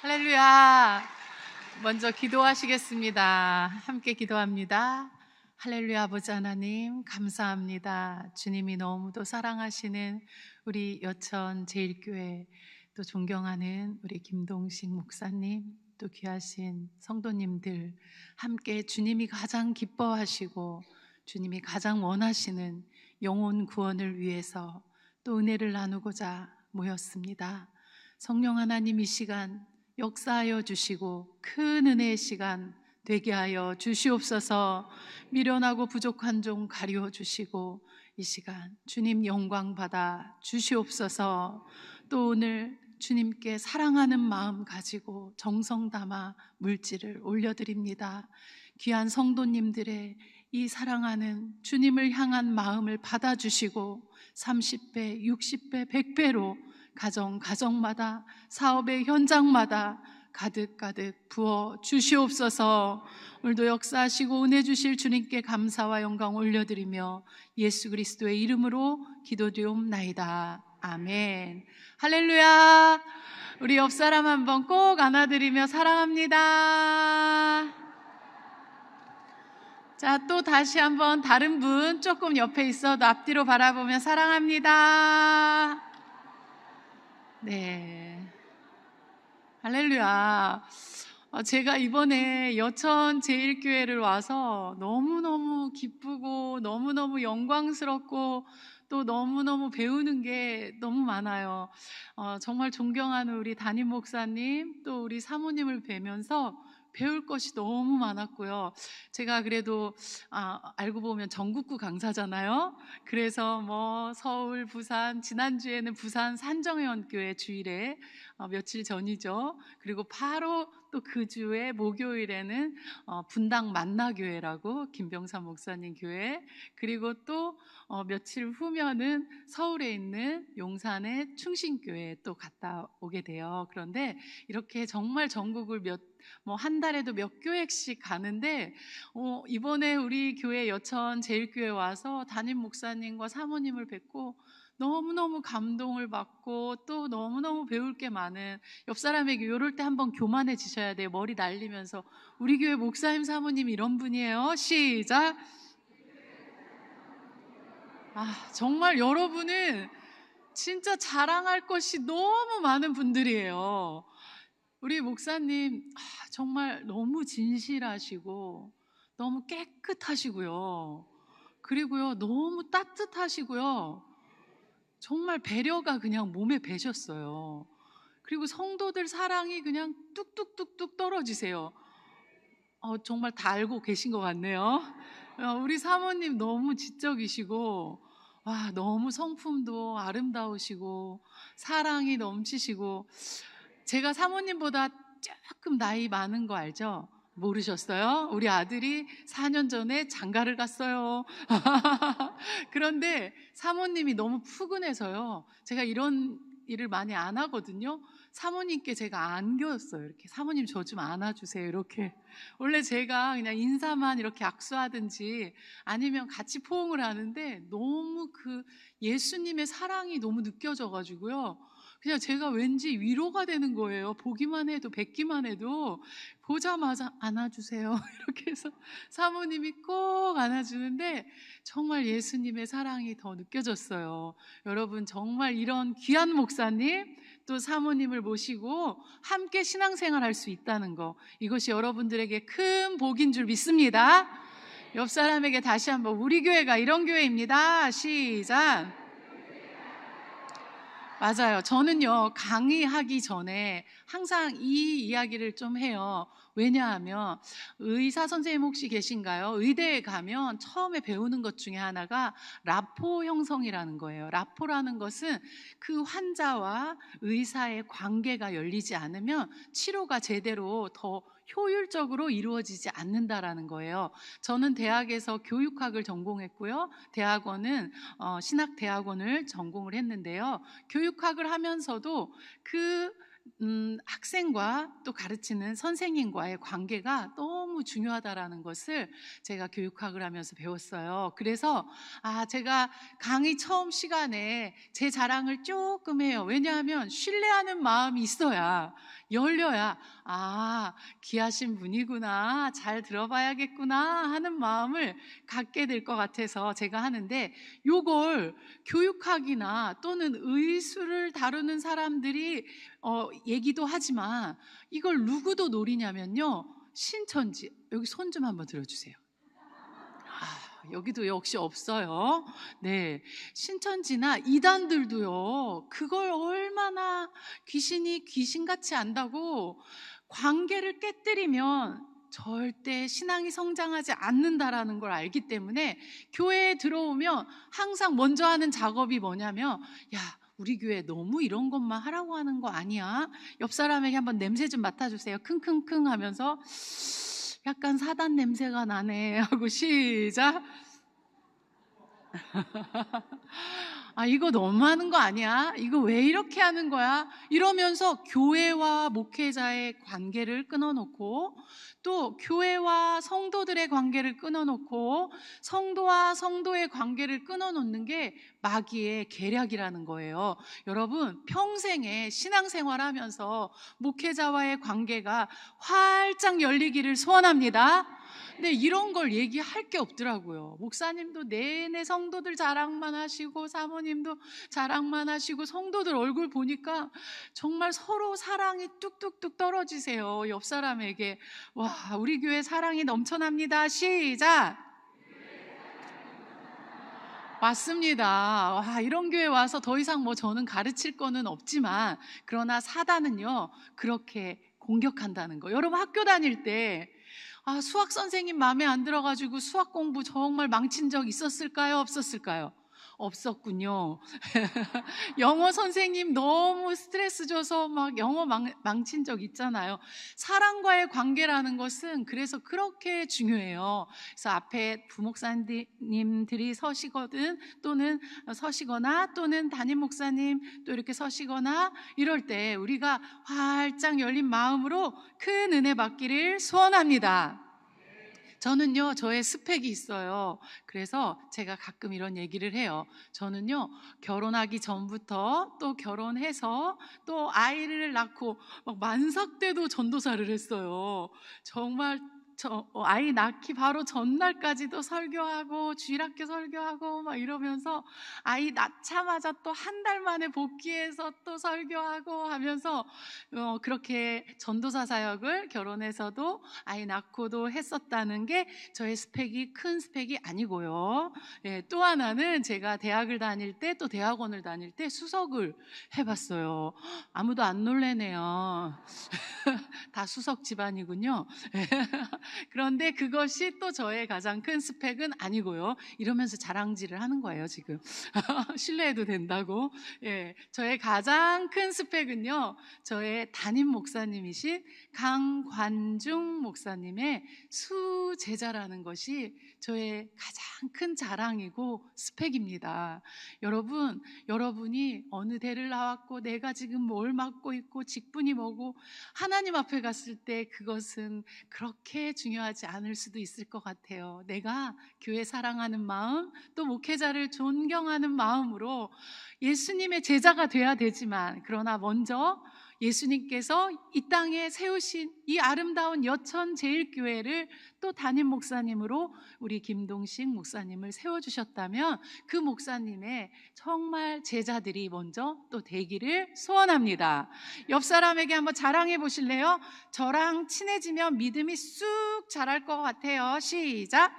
할렐루야. 먼저 기도하시겠습니다. 함께 기도합니다. 할렐루야. 아버지 하나님 감사합니다. 주님이 너무도 사랑하시는 우리 여천 제일교회, 또 존경하는 우리 김동식 목사님, 또 귀하신 성도님들, 함께 주님이 가장 기뻐하시고 주님이 가장 원하시는 영혼 구원을 위해서 또 은혜를 나누고자 모였습니다. 성령 하나님, 이 시간 역사하여 주시고 큰 은혜의 시간 되게 하여 주시옵소서. 미련하고 부족한 종 가리워 주시고 이 시간 주님 영광 받아 주시옵소서. 또 오늘 주님께 사랑하는 마음 가지고 정성 담아 물질을 올려드립니다. 귀한 성도님들의 이 사랑하는 주님을 향한 마음을 받아주시고 30배, 60배, 100배로 가정마다, 사업의 현장마다 가득가득 부어 주시옵소서. 오늘도 역사하시고 은혜 주실 주님께 감사와 영광 올려드리며 예수 그리스도의 이름으로 기도드리옵나이다. 아멘. 할렐루야. 우리 옆 사람 한번 꼭 안아드리며 사랑합니다. 자, 또 다시 한번 다른 분 조금 옆에 있어도 앞뒤로 바라보며 사랑합니다. 네. 할렐루야. 제가 이번에 여천 제일교회를 와서 너무너무 기쁘고 너무너무 영광스럽고 또 너무너무 배우는 게 너무 많아요. 정말 존경하는 우리 담임 목사님, 또 우리 사모님을 뵈면서 배울 것이 너무 많았고요. 제가 그래도 알고 보면 전국구 강사잖아요. 그래서 뭐 서울, 부산, 지난주에는 부산 산정회원교회 주일에 며칠 전이죠. 그리고 바로 또 그 주에 목요일에는 분당 만나교회라고 김병삼 목사님 교회, 그리고 또 며칠 후면은 서울에 있는 용산의 충신교회에 또 갔다 오게 돼요. 그런데 이렇게 정말 전국을 한 달에도 몇 교회씩 가는데 이번에 우리 교회 여천 제일교회 와서 담임 목사님과 사모님을 뵙고 너무너무 감동을 받고 또 너무너무 배울 게 많은, 옆 사람에게 이럴 때 한번 교만해지셔야 돼요. 머리 날리면서 우리 교회 목사님 사모님 이런 분이에요. 시작. 정말 여러분은 진짜 자랑할 것이 너무 많은 분들이에요. 우리 목사님 정말 너무 진실하시고 너무 깨끗하시고요. 그리고요 너무 따뜻하시고요. 정말 배려가 그냥 몸에 배셨어요. 그리고 성도들 사랑이 그냥 뚝뚝뚝뚝 떨어지세요. 정말 다 알고 계신 것 같네요. 우리 사모님 너무 지적이시고 너무 성품도 아름다우시고 사랑이 넘치시고, 제가 사모님보다 조금 나이 많은 거 알죠? 모르셨어요? 우리 아들이 4년 전에 장가를 갔어요. 그런데 사모님이 너무 푸근해서요. 제가 이런 일을 많이 안 하거든요. 사모님께 제가 안겼어요. 이렇게 사모님 저 좀 안아주세요. 이렇게. 원래 제가 그냥 인사만 이렇게 악수하든지 아니면 같이 포옹을 하는데 너무 그 예수님의 사랑이 너무 느껴져가지고요. 그냥 제가 왠지 위로가 되는 거예요. 보기만 해도, 뵙기만 해도. 보자마자 안아주세요. 이렇게 해서 사모님이 꼭 안아주는데 정말 예수님의 사랑이 더 느껴졌어요. 여러분 정말 이런 귀한 목사님 또 사모님을 모시고 함께 신앙생활 할 수 있다는 거, 이것이 여러분들에게 큰 복인 줄 믿습니다. 옆 사람에게 다시 한번 우리 교회가 이런 교회입니다. 시작. 맞아요. 저는요, 강의하기 전에 항상 이 이야기를 좀 해요. 왜냐하면 의사 선생님 혹시 계신가요? 의대에 가면 처음에 배우는 것 중에 하나가 라포 형성이라는 거예요. 라포라는 것은 그 환자와 의사의 관계가 열리지 않으면 치료가 제대로 더 효율적으로 이루어지지 않는다라는 거예요. 저는 대학에서 교육학을 전공했고요. 대학원은 신학대학원을 전공을 했는데요. 교육학을 하면서도 그 학생과 또 가르치는 선생님과의 관계가 너무 중요하다라는 것을 제가 교육학을 하면서 배웠어요. 그래서 제가 강의 처음 시간에 제 자랑을 조금 해요. 왜냐하면 신뢰하는 마음이 있어야, 열려야 귀하신 분이구나, 잘 들어봐야겠구나 하는 마음을 갖게 될 것 같아서 제가 하는데, 요걸 교육학이나 또는 의술을 다루는 사람들이 얘기도 하지만 이걸 누구도 노리냐면요, 신천지. 여기 손 좀 한번 들어주세요. 여기도 역시 없어요. 네, 신천지나 이단들도요, 그걸 얼마나 귀신이 귀신같이 안다고 관계를 깨뜨리면 절대 신앙이 성장하지 않는다라는 걸 알기 때문에 교회에 들어오면 항상 먼저 하는 작업이 뭐냐면, 야, 우리 교회 너무 이런 것만 하라고 하는 거 아니야? 옆 사람에게 한번 냄새 좀 맡아주세요. 킁킁킁 하면서 약간 사단 냄새가 나네 하고 시작. 이거 너무하는 거 아니야? 이거 왜 이렇게 하는 거야? 이러면서 교회와 목회자의 관계를 끊어놓고, 또 교회와 성도들의 관계를 끊어놓고, 성도와 성도의 관계를 끊어놓는 게 마귀의 계략이라는 거예요. 여러분, 평생에 신앙생활 하면서 목회자와의 관계가 활짝 열리기를 소원합니다. 근데 이런 걸 얘기할 게 없더라고요. 목사님도 내내 성도들 자랑만 하시고, 사모님도 자랑만 하시고, 성도들 얼굴 보니까 정말 서로 사랑이 뚝뚝뚝 떨어지세요. 옆 사람에게, 와, 우리 교회 사랑이 넘쳐납니다. 시작. 맞습니다. 이런 교회 와서 더 이상 저는 가르칠 거는 없지만, 그러나 사단은요, 그렇게 공격한다는 거. 여러분, 학교 다닐 때 수학 선생님 마음에 안 들어가지고 수학 공부 정말 망친 적 있었을까요? 없었을까요? 없었군요. 영어 선생님 너무 스트레스 줘서 막 영어 망친 적 있잖아요. 사람과의 관계라는 것은 그래서 그렇게 중요해요. 그래서 앞에 부목사님들이 서시거나 또는 담임 목사님 또 이렇게 서시거나 이럴 때 우리가 활짝 열린 마음으로 큰 은혜 받기를 소원합니다. 저는요, 저의 스펙이 있어요. 그래서 제가 가끔 이런 얘기를 해요. 저는요, 결혼하기 전부터 또 결혼해서 또 아이를 낳고 막 만삭 때도 전도사를 했어요. 정말 아이 낳기 바로 전날까지도 설교하고 주일학교 설교하고 막 이러면서, 아이 낳자마자 또 한 달 만에 복귀해서 또 설교하고 하면서 그렇게 전도사 사역을 결혼해서도 아이 낳고도 했었다는 게 저의 스펙이 큰 스펙이 아니고요. 또 하나는 제가 대학을 다닐 때 또 대학원을 다닐 때 수석을 해봤어요. 아무도 안 놀래네요. 다 수석 집안이군요. 그런데 그것이 또 저의 가장 큰 스펙은 아니고요. 이러면서 자랑질을 하는 거예요, 지금. 신뢰해도 된다고. 저의 가장 큰 스펙은요, 저의 담임 목사님이신 강관중 목사님의 수제자라는 것이 저의 가장 큰 자랑이고 스펙입니다. 여러분이 어느 대를 나왔고 내가 지금 뭘 맡고 있고 직분이 뭐고 하나님 앞에 갔을 때 그것은 그렇게 중요하지 않을 수도 있을 것 같아요. 내가 교회 사랑하는 마음, 또 목회자를 존경하는 마음으로 예수님의 제자가 돼야 되지만, 그러나 먼저 예수님께서 이 땅에 세우신 이 아름다운 여천 제일교회를 또 담임 목사님으로 우리 김동식 목사님을 세워주셨다면 그 목사님의 정말 제자들이 먼저 또 되기를 소원합니다. 옆 사람에게 한번 자랑해 보실래요? 저랑 친해지면 믿음이 쑥 자랄 것 같아요. 시작.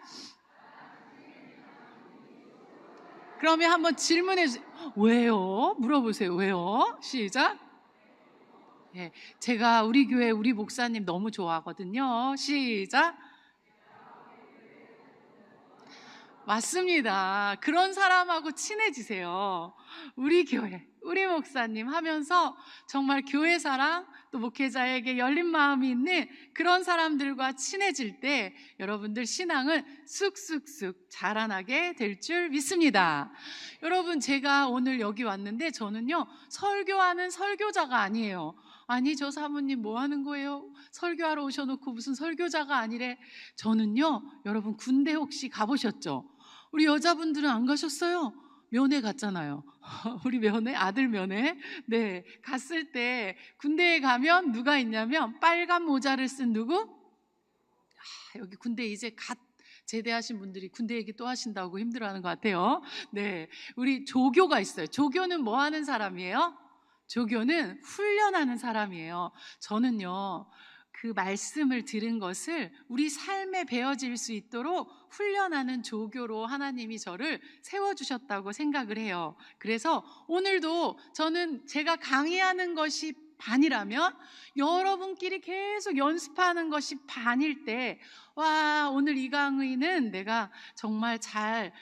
그러면 한번 질문해 주세요. 왜요? 물어보세요. 왜요? 시작. 제가 우리 교회 우리 목사님 너무 좋아하거든요. 시작. 맞습니다. 그런 사람하고 친해지세요. 우리 교회, 우리 목사님 하면서 정말 교회 사랑, 또 목회자에게 열린 마음이 있는 그런 사람들과 친해질 때 여러분들 신앙은 쑥쑥쑥 자라나게 될 줄 믿습니다. 여러분, 제가 오늘 여기 왔는데 저는요, 설교하는 설교자가 아니에요. 아니 저 사모님 뭐 하는 거예요? 설교하러 오셔놓고 무슨 설교자가 아니래. 저는요, 여러분 군대 혹시 가보셨죠? 우리 여자분들은 안 가셨어요? 면회 갔잖아요. 우리 면회, 아들 면회. 네, 갔을 때 군대에 가면 누가 있냐면 빨간 모자를 쓴 누구? 여기 군대 이제 갓 제대하신 분들이 군대 얘기 또 하신다고 힘들어하는 것 같아요. 네, 우리 조교가 있어요. 조교는 뭐 하는 사람이에요? 조교는 훈련하는 사람이에요. 저는요, 그 말씀을 들은 것을 우리 삶에 배어질 수 있도록 훈련하는 조교로 하나님이 저를 세워주셨다고 생각을 해요. 그래서 오늘도 저는 제가 강의하는 것이 반이라면 여러분끼리 계속 연습하는 것이 반일 때, 와, 오늘 이 강의는 내가 정말 잘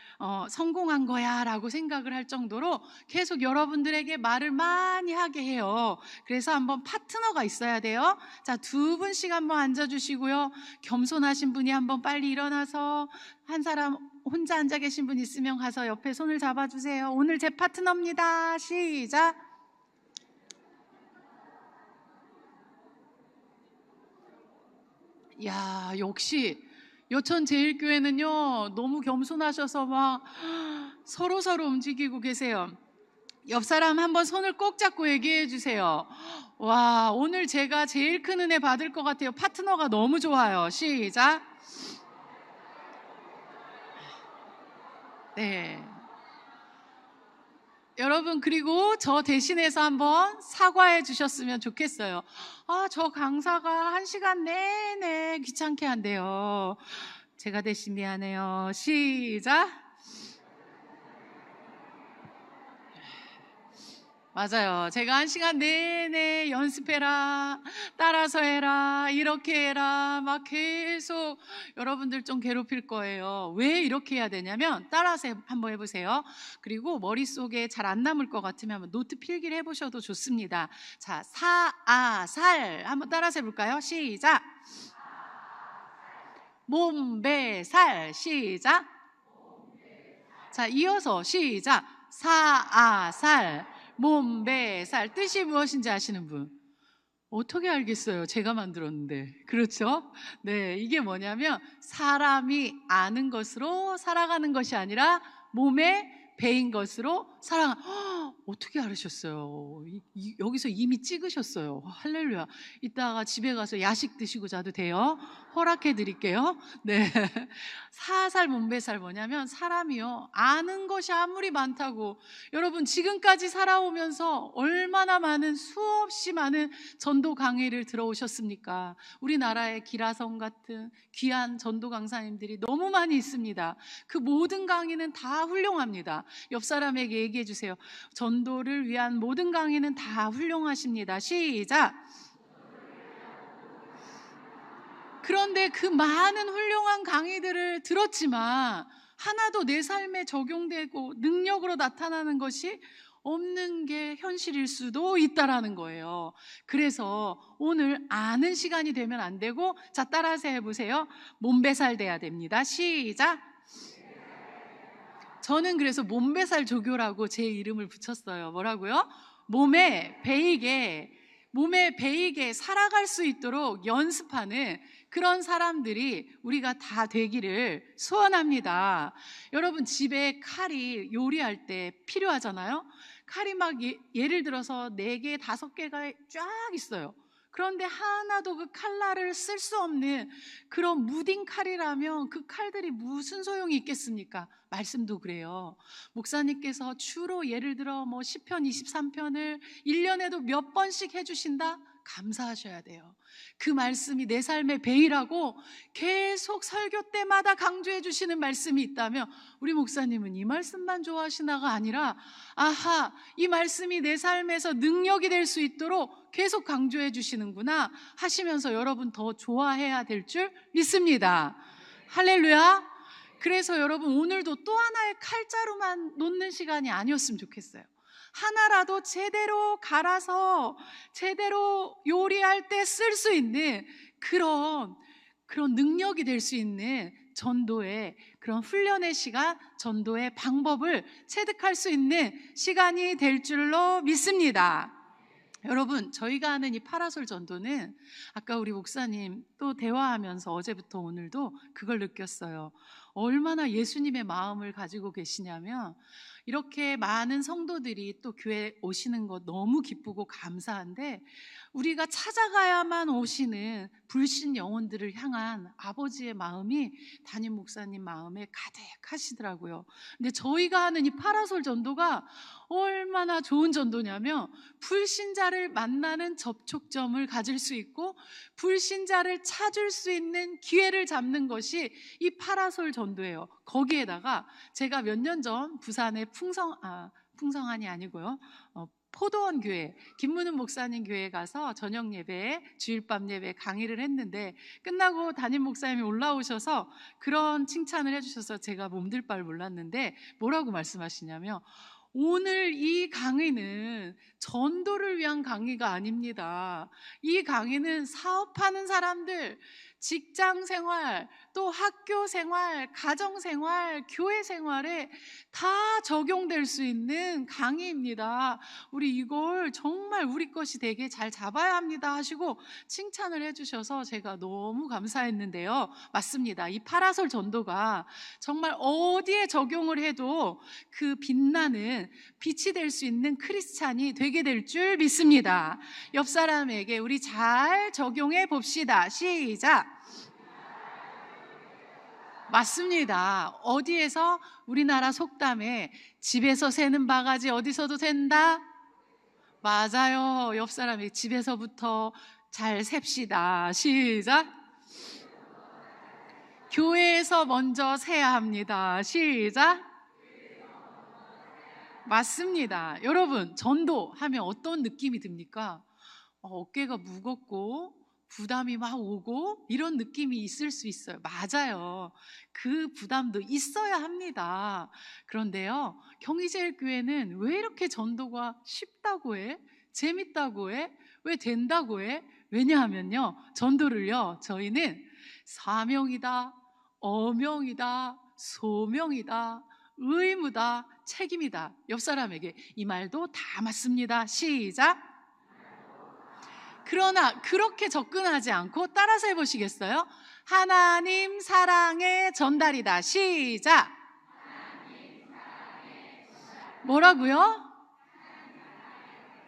성공한 거야 라고 생각을 할 정도로 계속 여러분들에게 말을 많이 하게 해요. 그래서 한번 파트너가 있어야 돼요. 자, 두 분씩 한번 앉아주시고요. 겸손하신 분이 한번 빨리 일어나서, 한 사람 혼자 앉아 계신 분 있으면 가서 옆에 손을 잡아주세요. 오늘 제 파트너입니다. 시작. 야, 역시 여천제일교회는요 너무 겸손하셔서 막 서로 움직이고 계세요. 옆 사람 한번 손을 꼭 잡고 얘기해 주세요. 와, 오늘 제가 제일 큰 은혜 받을 것 같아요. 파트너가 너무 좋아요. 시작. 네, 여러분, 그리고 저 대신해서 한번 사과해 주셨으면 좋겠어요. 아, 저 강사가 1시간 내내 귀찮게 한대요. 제가 대신 미안해요. 시작. 맞아요. 제가 1시간 내내 연습해라, 따라서 해라, 이렇게 해라, 막 계속 여러분들 좀 괴롭힐 거예요. 왜 이렇게 해야 되냐면, 따라서 한번 해보세요. 그리고 머릿속에 잘 안 남을 것 같으면 한번 노트 필기를 해보셔도 좋습니다. 자, 살 한번 따라서 해볼까요? 시작. 몸배살. 시작. 자, 이어서 시작. 살 몸배살. 뜻이 무엇인지 아시는 분? 어떻게 알겠어요? 제가 만들었는데. 그렇죠? 네, 이게 뭐냐면 사람이 아는 것으로 살아가는 것이 아니라 몸에 배인 것으로 살아가. 어떻게 알으셨어요? 여기서 이미 찍으셨어요. 할렐루야. 이따가 집에 가서 야식 드시고 자도 돼요. 허락해 드릴게요. 네. 사살 몸배살 뭐냐면, 사람이요, 아는 것이 아무리 많다고, 여러분 지금까지 살아오면서 얼마나 많은, 수없이 많은 전도 강의를 들어오셨습니까? 우리나라에 기라성 같은 귀한 전도 강사님들이 너무 많이 있습니다. 그 모든 강의는 다 훌륭합니다. 옆 사람에게 얘기해 주세요. 전도를 위한 모든 강의는 다 훌륭하십니다. 시작. 그런데 그 많은 훌륭한 강의들을 들었지만 하나도 내 삶에 적용되고 능력으로 나타나는 것이 없는 게 현실일 수도 있다라는 거예요. 그래서 오늘 아는 시간이 되면 안 되고, 자, 따라서 해보세요. 몸배살 돼야 됩니다. 시작. 저는 그래서 몸배살 조교라고 제 이름을 붙였어요. 뭐라고요? 몸에 배이게 살아갈 수 있도록 연습하는 그런 사람들이 우리가 다 되기를 소원합니다. 여러분, 집에 칼이 요리할 때 필요하잖아요. 칼이 막 예를 들어서 4개, 5개가 쫙 있어요. 그런데 하나도 그 칼날을 쓸 수 없는 그런 무딘 칼이라면 그 칼들이 무슨 소용이 있겠습니까? 말씀도 그래요. 목사님께서 주로 예를 들어 뭐 시편 23편을 1년에도 몇 번씩 해주신다? 감사하셔야 돼요. 그 말씀이 내 삶의 배이라고 계속 설교 때마다 강조해 주시는 말씀이 있다면, 우리 목사님은 이 말씀만 좋아하시나가 아니라, 아하, 이 말씀이 내 삶에서 능력이 될 수 있도록 계속 강조해 주시는구나 하시면서 여러분 더 좋아해야 될 줄 믿습니다. 할렐루야. 그래서 여러분, 오늘도 또 하나의 칼자루만 놓는 시간이 아니었으면 좋겠어요. 하나라도 제대로 갈아서 제대로 요리할 때 쓸 수 있는 그런 능력이 될 수 있는 전도의 그런 훈련의 시간, 전도의 방법을 체득할 수 있는 시간이 될 줄로 믿습니다. 여러분, 저희가 하는 이 파라솔 전도는 아까 우리 목사님 또 대화하면서 어제부터 오늘도 그걸 느꼈어요. 얼마나 예수님의 마음을 가지고 계시냐면, 이렇게 많은 성도들이 또 교회 오시는 것 너무 기쁘고 감사한데, 우리가 찾아가야만 오시는 불신 영혼들을 향한 아버지의 마음이 담임 목사님 마음에 가득하시더라고요. 근데 저희가 하는 이 파라솔 전도가 얼마나 좋은 전도냐면, 불신자를 만나는 접촉점을 가질 수 있고 불신자를 찾을 수 있는 기회를 잡는 것이 이 파라솔 전도예요. 거기에다가 제가 몇 년 전 부산의 풍성한이 아니고요, 포도원 교회, 김문은 목사님 교회에 가서 저녁 예배, 주일밤 예배 강의를 했는데, 끝나고 담임 목사님이 올라오셔서 그런 칭찬을 해주셔서 제가 몸둘 바를 몰랐는데, 뭐라고 말씀하시냐면, 오늘 이 강의는 전도를 위한 강의가 아닙니다. 이 강의는 사업하는 사람들, 직장 생활, 또 학교 생활, 가정 생활, 교회 생활에 다 적용될 수 있는 강의입니다. 우리 이걸 정말 우리 것이 되게 잘 잡아야 합니다 하시고 칭찬을 해주셔서 제가 너무 감사했는데요. 맞습니다. 이 파라솔 전도가 정말 어디에 적용을 해도 그 빛나는 빛이 될 수 있는 크리스찬이 되게 될 줄 믿습니다. 옆 사람에게 우리 잘 적용해 봅시다. 시작. 맞습니다. 어디에서? 우리나라 속담에 집에서 새는 바가지 어디서도 샌다? 맞아요. 옆 사람이 집에서부터 잘 셉시다. 시작. 교회에서 먼저 세야 합니다. 시작. 맞습니다. 여러분, 전도하면 어떤 느낌이 듭니까? 어깨가 무겁고 부담이 막 오고 이런 느낌이 있을 수 있어요. 맞아요. 그 부담도 있어야 합니다. 그런데요, 경희제일교회는 왜 이렇게 전도가 쉽다고 해? 재밌다고 해? 왜 된다고 해? 왜냐하면요, 전도를요, 저희는 사명이다, 어명이다, 소명이다, 의무다, 책임이다. 옆 사람에게 이 말도 다 맞습니다. 시작. 그러나 그렇게 접근하지 않고 따라서 해보시겠어요? 하나님 사랑의 전달이다. 시작. 뭐라고요?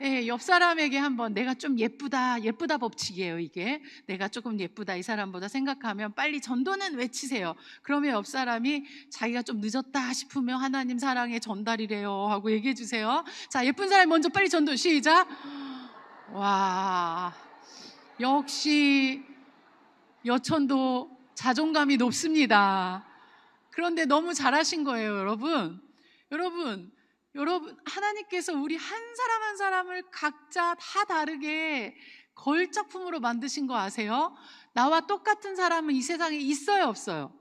예, 옆 사람에게 한번 내가 좀 예쁘다, 예쁘다 법칙이에요, 이게. 내가 조금 예쁘다, 이 사람보다 생각하면 빨리 전도는 외치세요. 그러면 옆 사람이 자기가 좀 늦었다 싶으면 하나님 사랑의 전달이래요 하고 얘기해 주세요. 자, 예쁜 사람이 먼저 빨리 전도, 시작. 와, 역시 여천도 자존감이 높습니다. 그런데 너무 잘하신 거예요, 여러분. 여러분, 하나님께서 우리 한 사람 한 사람을 각자 다 다르게 걸작품으로 만드신 거 아세요? 나와 똑같은 사람은 이 세상에 있어요, 없어요?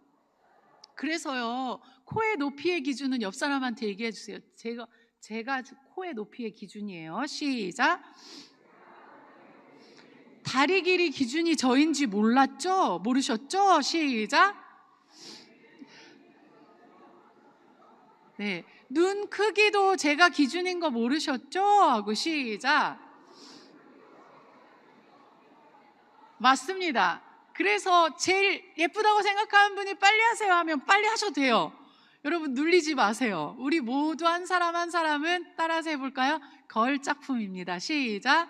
그래서요, 코의 높이의 기준은 옆 사람한테 얘기해 주세요. 제가 코의 높이의 기준이에요. 시작. 다리 길이 기준이 저인지 몰랐죠? 모르셨죠? 시작. 네, 눈 크기도 제가 기준인 거 모르셨죠? 하고 시작. 맞습니다. 그래서 제일 예쁘다고 생각하는 분이 빨리 하세요 하면 빨리 하셔도 돼요. 여러분, 눌리지 마세요. 우리 모두 한 사람 한 사람은 따라서 해볼까요? 걸작품입니다. 시작.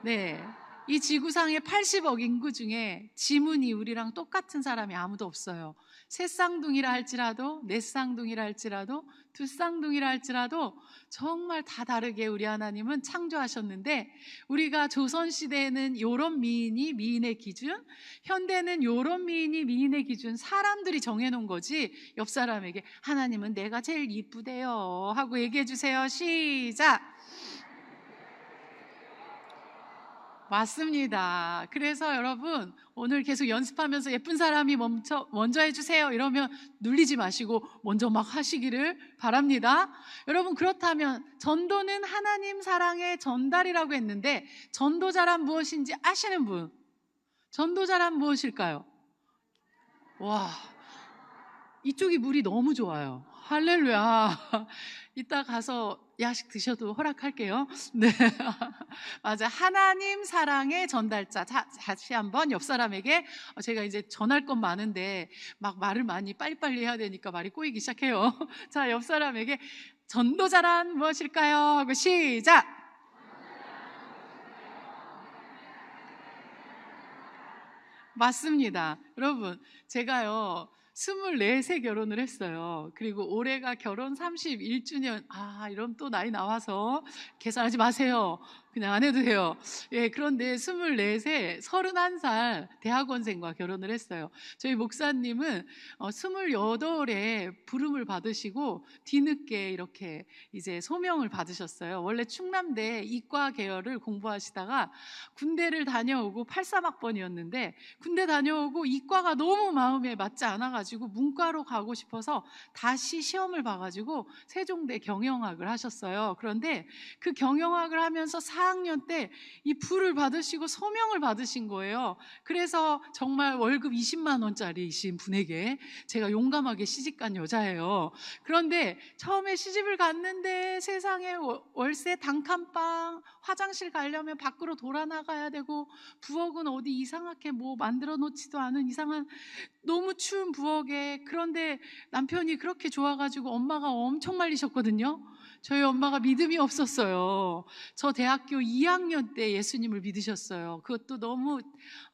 네, 이 지구상의 80억 인구 중에 지문이 우리랑 똑같은 사람이 아무도 없어요. 새 쌍둥이라 할지라도, 네 쌍둥이라 할지라도, 두 쌍둥이라 할지라도 정말 다 다르게 우리 하나님은 창조하셨는데, 우리가 조선시대에는 요런 미인이 미인의 기준, 현대는 요런 미인이 미인의 기준, 사람들이 정해놓은 거지. 옆 사람에게 하나님은 내가 제일 이쁘대요 하고 얘기해 주세요. 시작. 맞습니다. 그래서 여러분, 오늘 계속 연습하면서 예쁜 사람이 먼저 해주세요 이러면 눌리지 마시고 먼저 막 하시기를 바랍니다. 여러분, 그렇다면 전도는 하나님 사랑의 전달이라고 했는데, 전도자란 무엇인지 아시는 분? 전도자란 무엇일까요? 와, 이쪽이 물이 너무 좋아요. 할렐루야. 이따 가서 야식 드셔도 허락할게요. 네. 맞아. 하나님 사랑의 전달자. 다시 한번 옆 사람에게 제가 이제 전할 건 많은데 막 말을 많이 빨리빨리 해야 되니까 말이 꼬이기 시작해요. 자, 옆 사람에게 전도자란 무엇일까요? 하고 시작. 맞습니다. 여러분, 제가요, 24세 결혼을 했어요. 그리고 올해가 결혼 31주년. 이러면 또 나이 나와서 계산하지 마세요. 그냥 안 해도 돼요. 예, 그런데 24세, 31살 대학원생과 결혼을 했어요. 저희 목사님은 28에 부름을 받으시고 뒤늦게 이렇게 이제 소명을 받으셨어요. 원래 충남대 이과 계열을 공부하시다가 군대를 다녀오고 83학번이었는데 군대 다녀오고 이과가 너무 마음에 맞지 않아가지고 문과로 가고 싶어서 다시 시험을 봐가지고 세종대 경영학을 하셨어요. 그런데 그 경영학을 하면서 4학년 때 이 부를 받으시고 소명을 받으신 거예요. 그래서 정말 월급 20만 원짜리이신 분에게 제가 용감하게 시집간 여자예요. 그런데 처음에 시집을 갔는데 세상에 월세 단칸방, 화장실 가려면 밖으로 돌아 나가야 되고 부엌은 어디 이상하게 뭐 만들어 놓지도 않은 이상한 너무 추운 부엌에. 그런데 남편이 그렇게 좋아가지고 엄마가 엄청 말리셨거든요. 저희 엄마가 믿음이 없었어요. 저 대학교 2학년 때 예수님을 믿으셨어요. 그것도 너무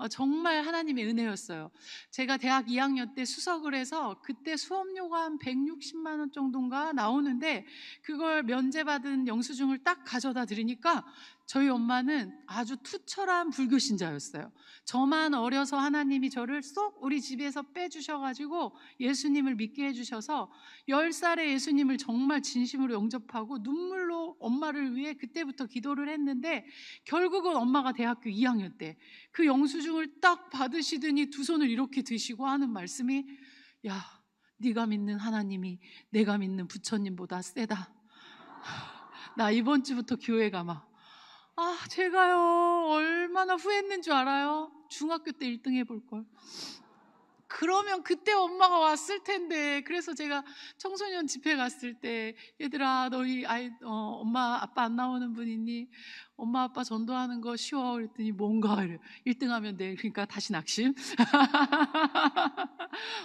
정말 하나님의 은혜였어요. 제가 대학 2학년 때 수석을 해서 그때 수업료가 한 160만 원 정도인가 나오는데 그걸 면제받은 영수증을 딱 가져다 드리니까 저희 엄마는 아주 투철한 불교 신자였어요. 저만 어려서 하나님이 저를 쏙 우리 집에서 빼주셔가지고 예수님을 믿게 해주셔서 10살에 예수님을 정말 진심으로 영접하고 눈물로 엄마를 위해 그때부터 기도를 했는데 결국은 엄마가 대학교 2학년 때 그 영수증을 딱 받으시더니 두 손을 이렇게 드시고 하는 말씀이, 야, 네가 믿는 하나님이 내가 믿는 부처님보다 세다. 나 이번 주부터 교회 가마. 제가요 얼마나 후회했는 줄 알아요? 중학교 때 1등 해볼 걸. 그러면 그때 엄마가 왔을 텐데. 그래서 제가 청소년 집회 갔을 때 얘들아 너희 엄마 아빠 안 나오는 분 있니? 엄마 아빠 전도하는 거 쉬워. 그랬더니 뭔가 이래. 1등 하면 돼. 그러니까 다시 낙심.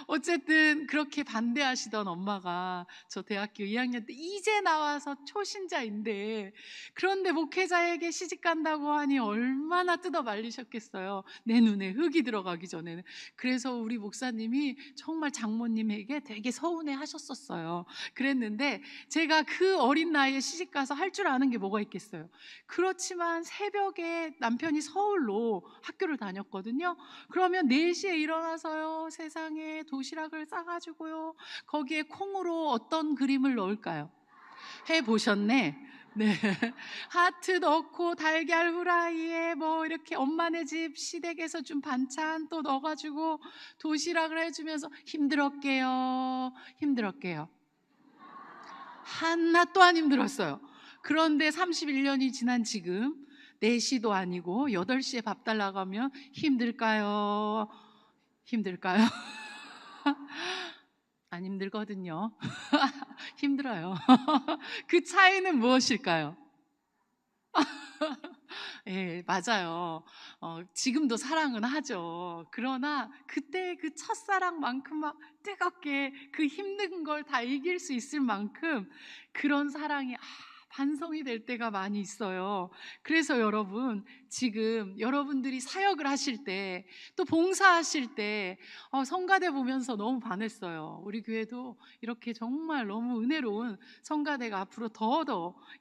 어쨌든 그렇게 반대하시던 엄마가 저 대학교 2학년 때 이제 나와서 초신자인데 그런데 목회자에게 시집 간다고 하니 얼마나 뜯어 말리셨겠어요. 내 눈에 흙이 들어가기 전에는. 그래서 우리 목사님이 정말 장모님에게 되게 서운해 하셨었어요. 그랬는데 제가 그 어린 나이에 시집 가서 할 줄 아는 게 뭐가 있겠어요. 그렇지만 새벽에 남편이 서울로 학교를 다녔거든요. 그러면 4시에 일어나서요 세상에 도시락을 싸가지고요 거기에 콩으로 어떤 그림을 넣을까요? 해보셨네. 네. 하트 넣고 달걀 후라이에 뭐 이렇게 엄마네 집 시댁에서 준 반찬 또 넣어가지고 도시락을 해주면서 힘들었게요. 하나도 안 힘들었어요. 그런데 31년이 지난 지금 4시도 아니고 8시에 밥 달라고 하면 힘들까요? 안 힘들거든요. 힘들어요. 그 차이는 무엇일까요? 예, 맞아요. 지금도 사랑은 하죠. 그러나 그때 그 첫사랑만큼 막 뜨겁게 그 힘든 걸 다 이길 수 있을 만큼 그런 사랑이 반성이 될 때가 많이 있어요. 그래서 여러분, 지금 여러분들이 사역을 하실 때 또 봉사하실 때 성가대 보면서 너무 반했어요. 우리 교회도 이렇게 정말 너무 은혜로운 성가대가 앞으로 더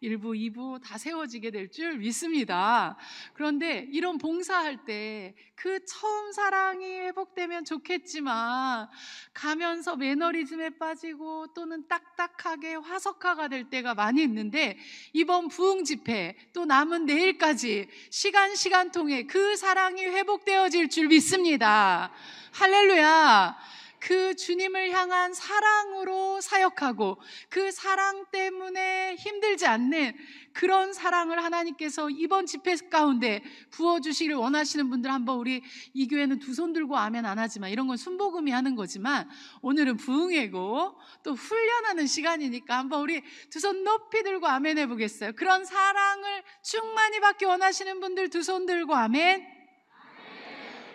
1부, 2부 다 세워지게 될 줄 믿습니다. 그런데 이런 봉사할 때 그 처음 사랑이 회복되면 좋겠지만 가면서 매너리즘에 빠지고 또는 딱딱하게 화석화가 될 때가 많이 있는데 이번 부흥 집회 또 남은 내일까지 시간 통해 그 사랑이 회복되어질 줄 믿습니다. 할렐루야. 그 주님을 향한 사랑으로 사역하고 그 사랑 때문에 힘들지 않는 그런 사랑을 하나님께서 이번 집회 가운데 부어주시기를 원하시는 분들, 한번 우리 이 교회는 두 손 들고 아멘 안 하지만 이런 건 순복음이 하는 거지만 오늘은 부흥회고 또 훈련하는 시간이니까 한번 우리 두 손 높이 들고 아멘 해보겠어요? 그런 사랑을 충만히 받기 원하시는 분들 두 손 들고 아멘.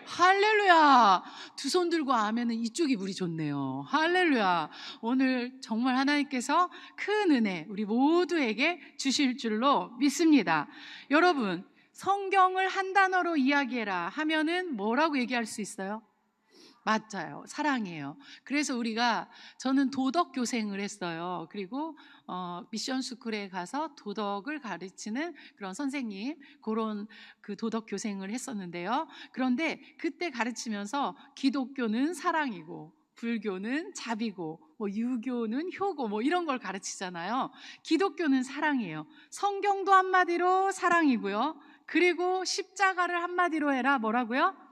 할렐루야. 두 손 들고 아멘은 이쪽이 물이 좋네요. 할렐루야. 오늘 정말 하나님께서 큰 은혜 우리 모두에게 주실 줄로 믿습니다. 여러분, 성경을 한 단어로 이야기해라 하면은 뭐라고 얘기할 수 있어요? 맞아요. 사랑이에요. 그래서 저는 도덕 교생을 했어요. 그리고 미션 스쿨에 가서 도덕을 가르치는 그런 선생님, 그런 그 도덕 교생을 했었는데요. 그런데 그때 가르치면서 기독교는 사랑이고 불교는 자비고 유교는 효고 이런 걸 가르치잖아요. 기독교는 사랑이에요. 성경도 한마디로 사랑이고요. 그리고 십자가를 한마디로 해라 뭐라고요?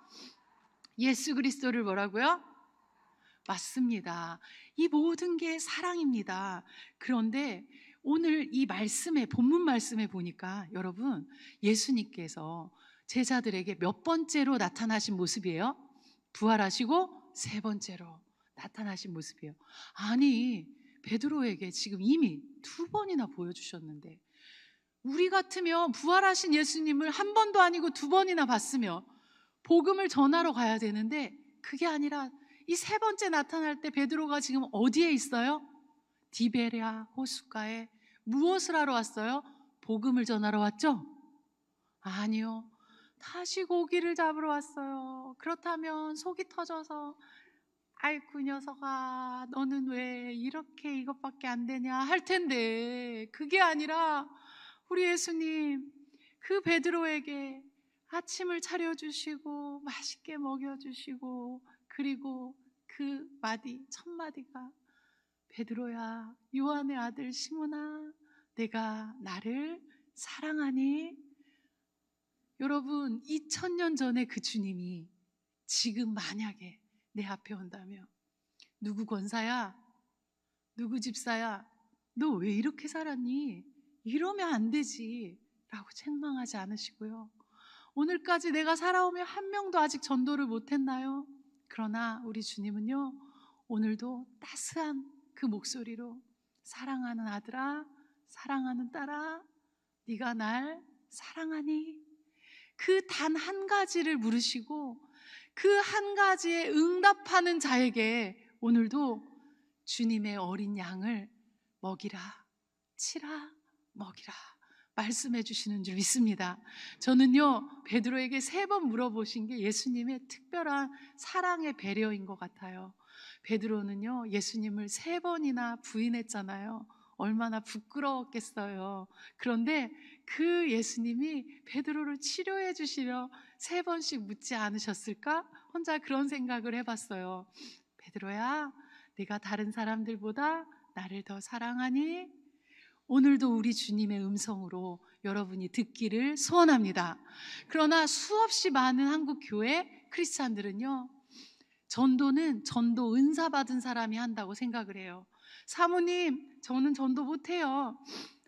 예수 그리스도를 뭐라고요? 맞습니다. 이 모든 게 사랑입니다. 그런데 오늘 이 말씀에, 본문 말씀에 보니까 여러분, 예수님께서 제자들에게 몇 번째로 나타나신 모습이에요? 부활하시고 세 번째로 나타나신 모습이에요. 아니, 베드로에게 지금 이미 두 번이나 보여주셨는데, 우리 같으면 부활하신 예수님을 한 번도 아니고 두 번이나 봤으면 복음을 전하러 가야 되는데, 그게 아니라 이 세 번째 나타날 때 베드로가 지금 어디에 있어요? 디베랴 호숫가에 무엇을 하러 왔어요? 복음을 전하러 왔죠? 아니요. 다시 고기를 잡으러 왔어요. 그렇다면 속이 터져서 아이고 녀석아 너는 왜 이렇게 이것밖에 안 되냐 할 텐데, 그게 아니라 우리 예수님 그 베드로에게 아침을 차려주시고 맛있게 먹여주시고, 그리고 그 첫 마디가 베드로야, 요한의 아들 시몬아, 내가 나를 사랑하니? 여러분, 2000년 전에 그 주님이 지금 만약에 내 앞에 온다면, 누구 권사야? 누구 집사야? 너 왜 이렇게 살았니? 이러면 안 되지 라고 책망하지 않으시고요. 오늘까지 내가 살아오며 한 명도 아직 전도를 못했나요? 그러나 우리 주님은요, 오늘도 따스한 그 목소리로 사랑하는 아들아, 사랑하는 딸아, 네가 날 사랑하니? 그 단 한 가지를 물으시고 그 한 가지에 응답하는 자에게 오늘도 주님의 어린 양을 먹이라, 치라, 먹이라 말씀해 주시는 줄 믿습니다. 저는요, 베드로에게 3번 물어보신 게 예수님의 특별한 사랑의 배려인 것 같아요. 베드로는요, 예수님을 3번이나 부인했잖아요. 얼마나 부끄러웠겠어요. 그런데 그 예수님이 베드로를 치료해 주시려 3번씩 묻지 않으셨을까? 혼자 그런 생각을 해봤어요. 베드로야, 네가 다른 사람들보다 나를 더 사랑하니? 오늘도 우리 주님의 음성으로 여러분이 듣기를 소원합니다. 그러나 수없이 많은 한국 교회 크리스찬들은요, 전도는 전도 은사 받은 사람이 한다고 생각을 해요. 사모님, 저는 전도 못해요.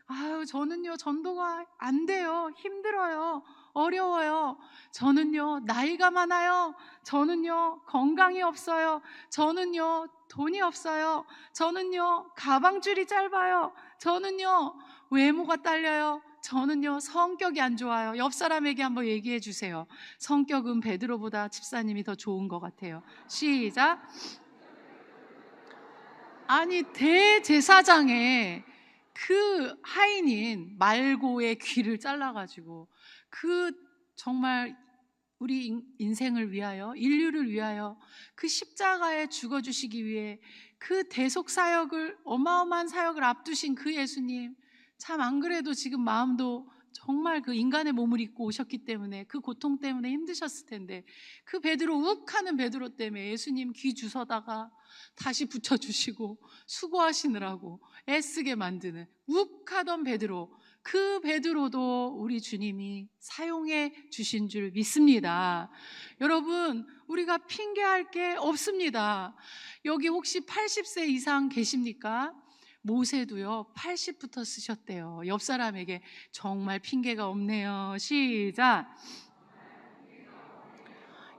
아유, 저는요 전도가 안 돼요. 힘들어요. 어려워요. 저는요 나이가 많아요. 저는요 건강이 없어요. 저는요 돈이 없어요. 저는요 가방줄이 짧아요. 저는요 외모가 딸려요. 저는요 성격이 안 좋아요. 옆 사람에게 한번 얘기해 주세요. 성격은 베드로보다 집사님이 더 좋은 것 같아요. 시작. 아니, 대제사장에 그 하인인 말고의 귀를 잘라가지고 그 정말 우리 인생을 위하여, 인류를 위하여 그 십자가에 죽어주시기 위해 그 대속사역을, 어마어마한 사역을 앞두신 그 예수님, 참 안 그래도 지금 마음도 정말 그 인간의 몸을 입고 오셨기 때문에 그 고통 때문에 힘드셨을 텐데, 그 베드로, 욱하는 베드로 때문에 예수님 귀 주워다가 다시 붙여주시고 수고하시느라고 애쓰게 만드는 욱하던 베드로, 그 베드로도 우리 주님이 사용해 주신 줄 믿습니다. 여러분, 우리가 핑계할 게 없습니다. 여기 혹시 80세 이상 계십니까? 모세도요 80부터 쓰셨대요. 옆 사람에게 정말 핑계가 없네요. 시작.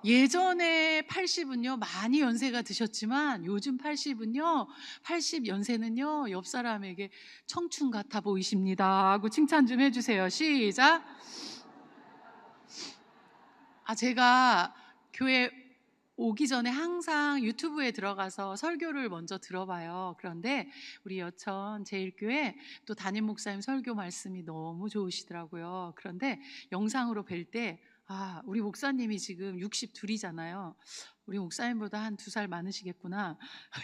예전에 80은요 많이 연세가 드셨지만 요즘 80은요 80연세는요 옆 사람에게 청춘 같아 보이십니다 하고 칭찬 좀 해주세요. 시작. 제가 교회 오기 전에 항상 유튜브에 들어가서 설교를 먼저 들어봐요. 그런데 우리 여천 제일교회 또 담임 목사님 설교 말씀이 너무 좋으시더라고요. 그런데 영상으로 뵐 때 우리 목사님이 지금 62이잖아요. 우리 목사님보다 한 2살 많으시겠구나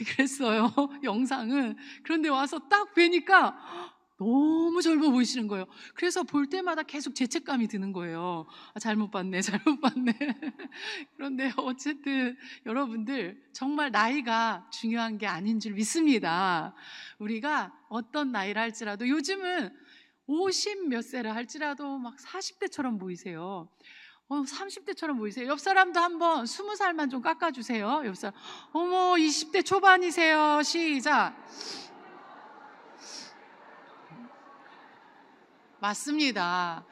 그랬어요. 영상은. 그런데 와서 딱 뵈니까 너무 젊어 보이시는 거예요. 그래서 볼 때마다 계속 죄책감이 드는 거예요. 잘못 봤네. 그런데 어쨌든 여러분들 정말 나이가 중요한 게 아닌 줄 믿습니다. 우리가 어떤 나이를 할지라도 요즘은 50 몇 세를 할지라도 막 40대처럼 보이세요. 30대처럼 보이세요. 옆 사람도 한번 20살만 좀 깎아주세요. 옆 사람, 어머 20대 초반이세요. 시작. 맞습니다.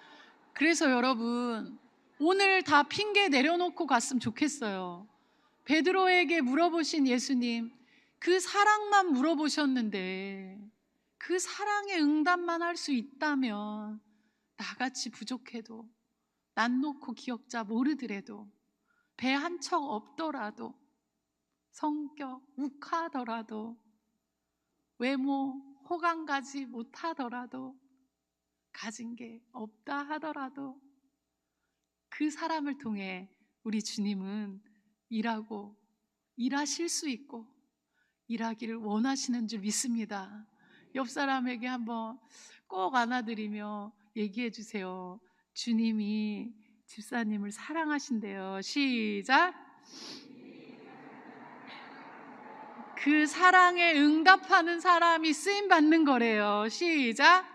그래서 여러분 오늘 다 핑계 내려놓고 갔으면 좋겠어요. 베드로에게 물어보신 예수님, 그 사랑만 물어보셨는데 그 사랑의 응답만 할 수 있다면 나같이 부족해도 난 놓고 기억자 모르더라도 배 한 척 없더라도 성격 욱하더라도 외모 호감 가지 못하더라도 가진 게 없다 하더라도 그 사람을 통해 우리 주님은 일하실 수 있고 일하기를 원하시는 줄 믿습니다. 옆 사람에게 한번 꼭 안아드리며 얘기해 주세요. 주님이 집사님을 사랑하신대요. 시작. 그 사랑에 응답하는 사람이 쓰임 받는 거래요. 시작.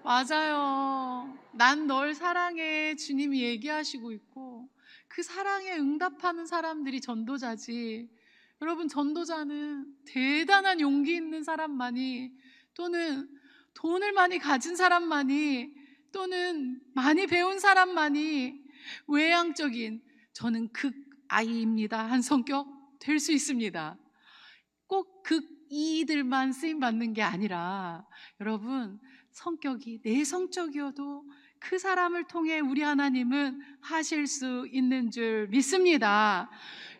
맞아요. 난 널 사랑해 주님이 얘기하시고 있고 그 사랑에 응답하는 사람들이 전도자지. 여러분, 전도자는 대단한 용기 있는 사람만이, 또는 돈을 많이 가진 사람만이, 또는 많이 배운 사람만이, 외향적인 저는 극아이입니다 한 성격 될 수 있습니다. 꼭 극이들만 쓰임받는 게 아니라 여러분, 성격이 내성적이어도 그 사람을 통해 우리 하나님은 하실 수 있는 줄 믿습니다.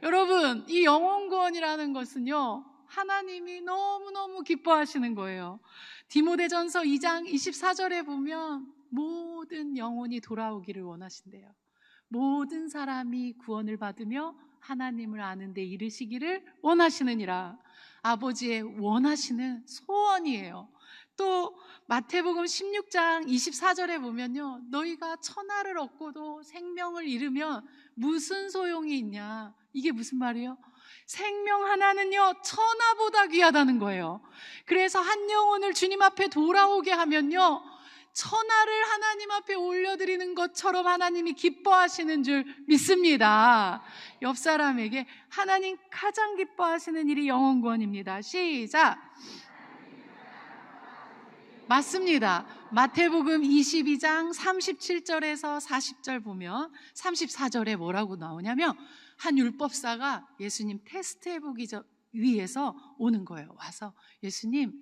여러분, 이 영혼구원이라는 것은요 하나님이 너무너무 기뻐하시는 거예요. 디모데전서 2장 24절에 보면 모든 영혼이 돌아오기를 원하신대요. 모든 사람이 구원을 받으며 하나님을 아는 데 이르시기를 원하시느니라. 아버지의 원하시는 소원이에요. 또 마태복음 16장 24절에 보면요, 너희가 천하를 얻고도 생명을 잃으면 무슨 소용이 있냐. 이게 무슨 말이에요? 생명 하나는요 천하보다 귀하다는 거예요. 그래서 한 영혼을 주님 앞에 돌아오게 하면요 천하를 하나님 앞에 올려드리는 것처럼 하나님이 기뻐하시는 줄 믿습니다. 옆 사람에게 하나님 가장 기뻐하시는 일이 영혼구원입니다. 시작. 맞습니다. 마태복음 22장 37절에서 40절 보면 34절에 뭐라고 나오냐면 한 율법사가 예수님 테스트해보기 위해서 오는 거예요. 와서 예수님,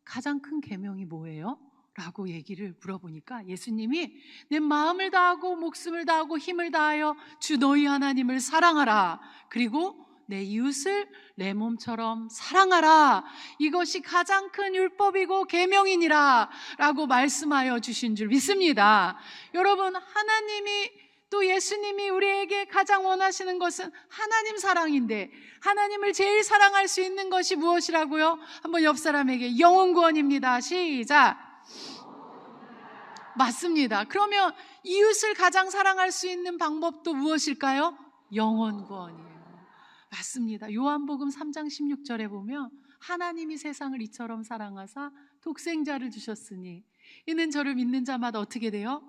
가장 큰 계명이 뭐예요? 라고 얘기를 물어보니까 예수님이 내 마음을 다하고 목숨을 다하고 힘을 다하여 주 너희 하나님을 사랑하라. 그리고 내 이웃을 내 몸처럼 사랑하라. 이것이 가장 큰 율법이고 계명이니라 라고 말씀하여 주신 줄 믿습니다. 여러분, 하나님이 또 예수님이 우리에게 가장 원하시는 것은 하나님 사랑인데 하나님을 제일 사랑할 수 있는 것이 무엇이라고요? 한번 옆 사람에게 영혼구원입니다. 시작. 맞습니다. 그러면 이웃을 가장 사랑할 수 있는 방법도 무엇일까요? 영혼구원이에요. 맞습니다. 요한복음 3장 16절에 보면 하나님이 세상을 이처럼 사랑하사 독생자를 주셨으니 이는 저를 믿는 자마다 어떻게 돼요?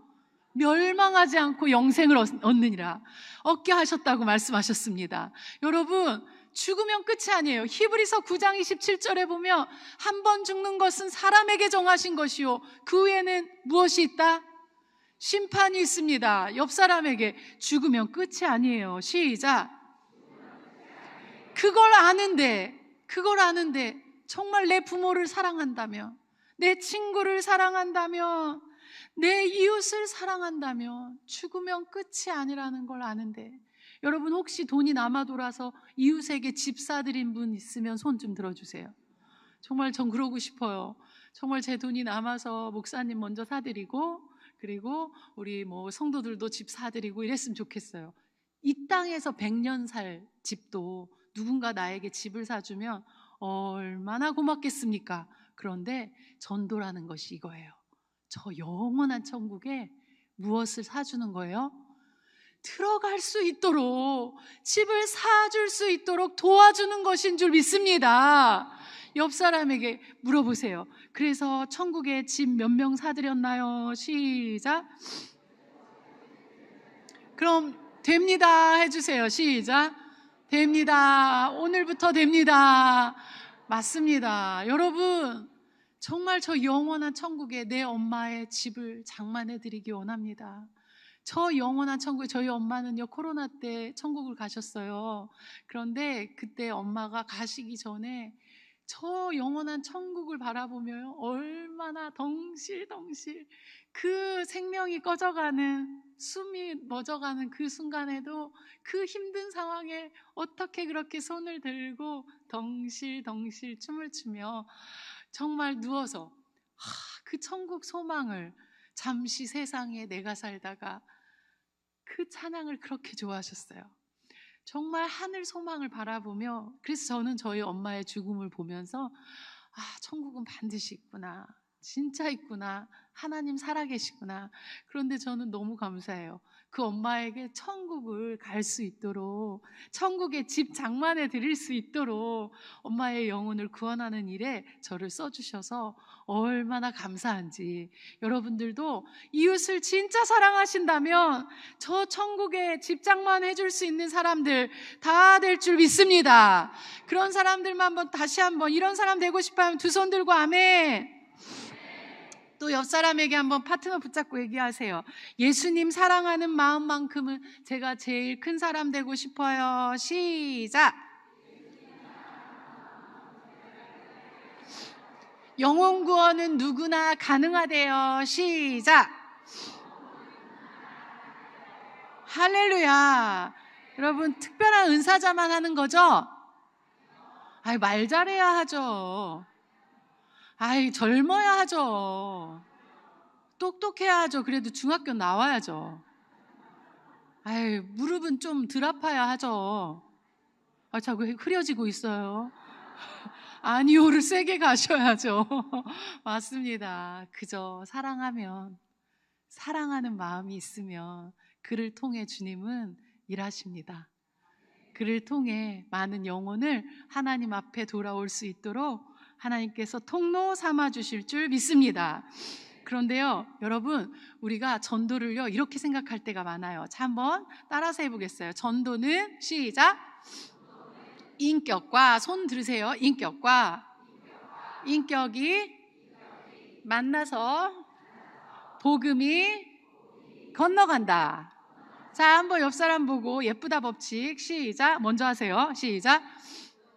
멸망하지 않고 영생을 얻느니라 얻게 하셨다고 말씀하셨습니다. 여러분, 죽으면 끝이 아니에요. 히브리서 9장 27절에 보면 한 번 죽는 것은 사람에게 정하신 것이요 그 후에는 무엇이 있다? 심판이 있습니다. 옆 사람에게 죽으면 끝이 아니에요. 시작. 그걸 아는데 정말 내 부모를 사랑한다면, 내 친구를 사랑한다면, 내 이웃을 사랑한다면 죽으면 끝이 아니라는 걸 아는데, 여러분 혹시 돈이 남아 돌아서 이웃에게 집 사드린 분 있으면 손 좀 들어주세요. 정말 전 그러고 싶어요. 정말 제 돈이 남아서 목사님 먼저 사드리고, 그리고 우리 성도들도 집 사드리고 이랬으면 좋겠어요. 이 땅에서 100년 살 집도 누군가 나에게 집을 사주면 얼마나 고맙겠습니까? 그런데 전도라는 것이 이거예요. 저 영원한 천국에 무엇을 사주는 거예요? 들어갈 수 있도록, 집을 사줄 수 있도록 도와주는 것인 줄 믿습니다. 옆 사람에게 물어보세요. 그래서 천국에 집 몇 명 사드렸나요? 시작. 그럼 됩니다 해주세요. 시작. 됩니다. 오늘부터 됩니다. 맞습니다. 여러분, 정말 저 영원한 천국에 내 엄마의 집을 장만해 드리기 원합니다. 저 영원한 천국에, 저희 엄마는요 코로나 때 천국을 가셨어요. 그런데 그때 엄마가 가시기 전에 저 영원한 천국을 바라보며 얼마나 덩실덩실 그 생명이 꺼져가는, 숨이 멎어가는 그 순간에도 그 힘든 상황에 어떻게 그렇게 손을 들고 덩실덩실 춤을 추며 정말 누워서 그 천국 소망을, 잠시 세상에 내가 살다가 그 찬양을 그렇게 좋아하셨어요. 정말 하늘 소망을 바라보며, 그래서 저는 저희 엄마의 죽음을 보면서 천국은 반드시 있구나, 진짜 있구나, 하나님 살아계시구나. 그런데 저는 너무 감사해요. 그 엄마에게 천국을 갈 수 있도록, 천국에 집 장만해 드릴 수 있도록 엄마의 영혼을 구원하는 일에 저를 써주셔서 얼마나 감사한지. 여러분들도 이웃을 진짜 사랑하신다면 저 천국에 집 장만해 줄 수 있는 사람들 다 될 줄 믿습니다. 그런 사람들만 다시 한번, 이런 사람 되고 싶으면 두 손 들고 아멘. 또 옆 사람에게 한번 파트너 붙잡고 얘기하세요. 예수님 사랑하는 마음만큼은 제가 제일 큰 사람 되고 싶어요. 시작. 영혼 구원은 누구나 가능하대요. 시작. 할렐루야. 여러분, 특별한 은사자만 하는 거죠? 말 잘해야 하죠. 젊어야 하죠. 똑똑해야 하죠. 그래도 중학교 나와야죠. 무릎은 좀 덜 아파야 하죠. 자꾸 흐려지고 있어요. 아니오를 세게 가셔야죠. 맞습니다. 그저 사랑하면, 사랑하는 마음이 있으면 그를 통해 주님은 일하십니다. 그를 통해 많은 영혼을 하나님 앞에 돌아올 수 있도록 하나님께서 통로 삼아 주실 줄 믿습니다. 그런데요, 여러분, 우리가 전도를요 이렇게 생각할 때가 많아요. 자, 한번 따라서 해보겠어요. 전도는 시작. 인격과, 손 들으세요. 인격과 인격이 만나서 복음이 건너간다. 자, 한번 옆 사람 보고 예쁘다 법칙 시작. 먼저 하세요. 시작.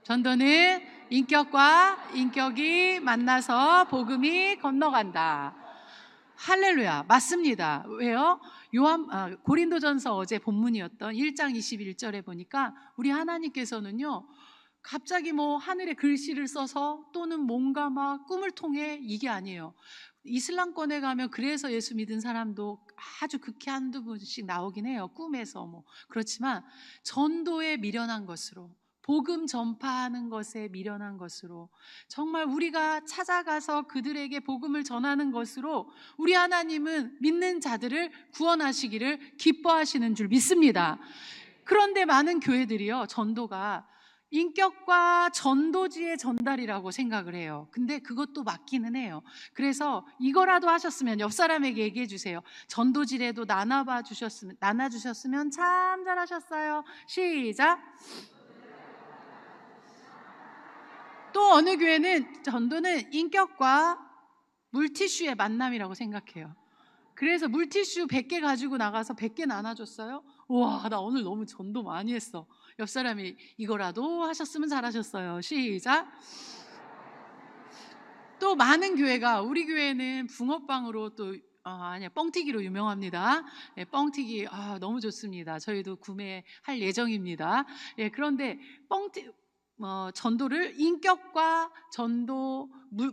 전도는 인격과 인격이 만나서 복음이 건너간다. 할렐루야. 맞습니다. 왜요? 고린도전서 어제 본문이었던 1장 21절에 보니까 우리 하나님께서는요 갑자기 하늘에 글씨를 써서 또는 뭔가 막 꿈을 통해, 이게 아니에요. 이슬람권에 가면 그래서 예수 믿은 사람도 아주 극히 한두 분씩 나오긴 해요. 꿈에서 그렇지만 전도에 미련한 것으로, 복음 전파하는 것에 미련한 것으로, 정말 우리가 찾아가서 그들에게 복음을 전하는 것으로 우리 하나님은 믿는 자들을 구원하시기를 기뻐하시는 줄 믿습니다. 그런데 많은 교회들이요 전도가 인격과 전도지의 전달이라고 생각을 해요. 근데 그것도 맞기는 해요. 그래서 이거라도 하셨으면 옆 사람에게 얘기해 주세요. 전도지라도 나눠주셨으면 참 잘하셨어요. 시작. 또 어느 교회는 전도는 인격과 물티슈의 만남이라고 생각해요. 그래서 물티슈 100개 가지고 나가서 100개 나눠줬어요. 우와, 나 오늘 너무 전도 많이 했어. 옆 사람이 이거라도 하셨으면 잘하셨어요. 시작. 또 많은 교회가, 우리 교회는 붕어빵으로 또 아니야, 뻥튀기로 유명합니다. 예, 뻥튀기 너무 좋습니다. 저희도 구매할 예정입니다. 예, 그런데 전도를 인격과 전도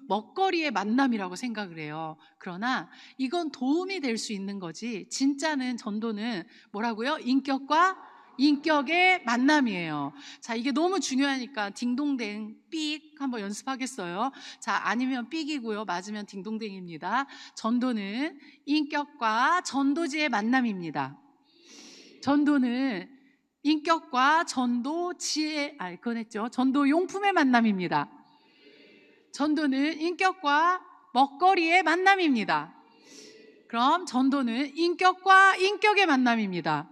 먹거리의 만남이라고 생각을 해요. 그러나 이건 도움이 될 수 있는 거지, 진짜는 전도는 뭐라고요? 인격과 인격의 만남이에요. 자, 이게 너무 중요하니까 딩동댕 삑 한번 연습하겠어요. 자, 아니면 삑이고요, 맞으면 딩동댕입니다. 전도는 인격과 전도지의 만남입니다. 전도는 인격과 전도지의 그거냈죠. 전도 용품의 만남입니다. 전도는 인격과 먹거리의 만남입니다. 그럼 전도는 인격과 인격의 만남입니다.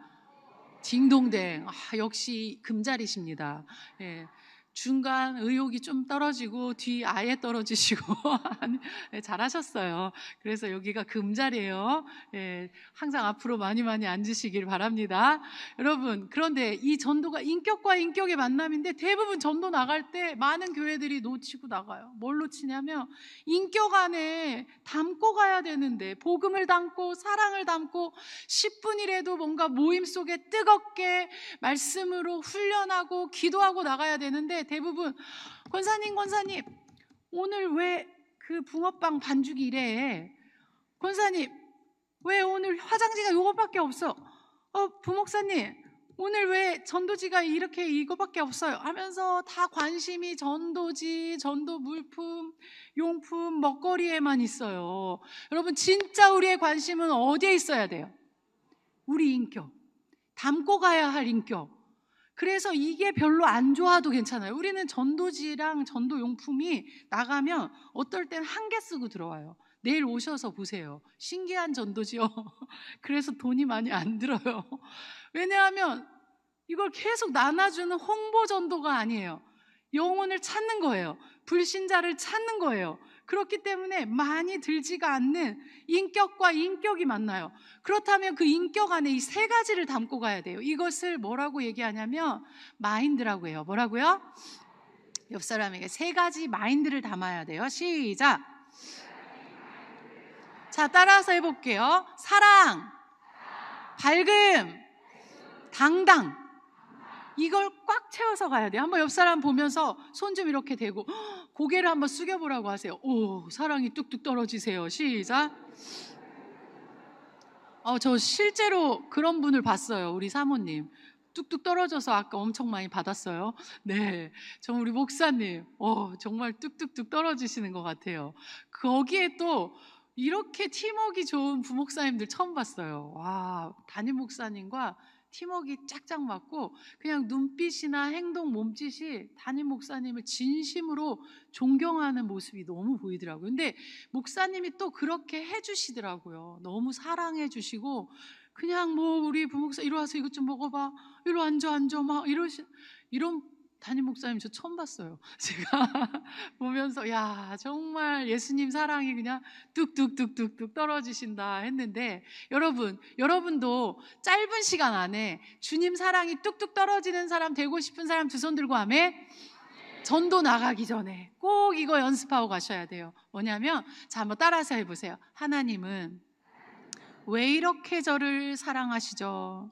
딩동댕. 역시 금자리십니다. 예. 중간 의욕이 좀 떨어지고 뒤 아예 떨어지시고 네, 잘하셨어요. 그래서 여기가 금자리예요. 예, 항상 앞으로 많이 앉으시길 바랍니다. 여러분, 그런데 이 전도가 인격과 인격의 만남인데 대부분 전도 나갈 때 많은 교회들이 놓치고 나가요. 뭘 놓치냐면 인격 안에 담고 가야 되는데, 복음을 담고 사랑을 담고 10분이라도 뭔가 모임 속에 뜨겁게 말씀으로 훈련하고 기도하고 나가야 되는데, 대부분 권사님 오늘 왜 그 붕어빵 반죽이 이래? 권사님 왜 오늘 화장지가 이거밖에 없어? 부목사님 오늘 왜 전도지가 이렇게 이거밖에 없어요? 하면서 다 관심이 전도지, 전도 물품, 용품, 먹거리에만 있어요. 여러분, 진짜 우리의 관심은 어디에 있어야 돼요? 우리 인격, 담고 가야 할 인격. 그래서 이게 별로 안 좋아도 괜찮아요. 우리는 전도지랑 전도용품이 나가면 어떨 땐 한 개 쓰고 들어와요. 내일 오셔서 보세요. 신기한 전도지요. 그래서 돈이 많이 안 들어요. 왜냐하면 이걸 계속 나눠주는 홍보 전도가 아니에요. 영혼을 찾는 거예요. 불신자를 찾는 거예요. 그렇기 때문에 많이 들지가 않는 인격과 인격이 만나요. 그렇다면 그 인격 안에 이 세 가지를 담고 가야 돼요. 이것을 뭐라고 얘기하냐면 마인드라고 해요. 뭐라고요? 옆 사람에게 세 가지 마인드를 담아야 돼요. 시작. 자, 따라서 해볼게요. 사랑, 밝음, 당당. 이걸 꽉 채워서 가야 돼요. 한번 옆 사람 보면서 손 좀 이렇게 대고 고개를 한번 숙여보라고 하세요. 오, 사랑이 뚝뚝 떨어지세요. 시작. 저 실제로 그런 분을 봤어요. 우리 사모님 뚝뚝 떨어져서 아까 엄청 많이 받았어요. 네, 우리 목사님 정말 뚝뚝뚝 떨어지시는 것 같아요. 거기에 또 이렇게 팀워크 좋은 부목사님들 처음 봤어요. 와, 담임 목사님과 팀워크 짝짝 맞고 그냥 눈빛이나 행동, 몸짓이 담임 목사님을 진심으로 존경하는 모습이 너무 보이더라고요. 근데 목사님이 또 그렇게 해주시더라고요. 너무 사랑해 주시고 그냥 우리 부목사 이리 와서 이것 좀 먹어봐, 이리 앉아 막 이런 담임 목사님 저 처음 봤어요. 제가 보면서 야, 정말 예수님 사랑이 그냥 뚝뚝뚝뚝뚝 떨어지신다 했는데, 여러분도 짧은 시간 안에 주님 사랑이 뚝뚝 떨어지는 사람 되고 싶은 사람 두 손 들고 아멘. 전도 나가기 전에 꼭 이거 연습하고 가셔야 돼요. 뭐냐면, 자, 한번 따라서 해보세요. 하나님은 왜 이렇게 저를 사랑하시죠?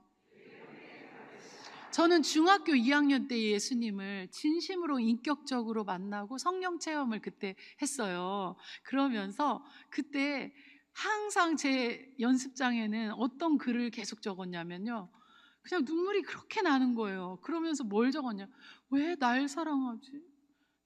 저는 중학교 2학년 때 예수님을 진심으로 인격적으로 만나고 성령 체험을 그때 했어요. 그러면서 그때 항상 제 연습장에는 어떤 글을 계속 적었냐면요, 그냥 눈물이 그렇게 나는 거예요. 그러면서 뭘 적었냐, 왜 날 사랑하지?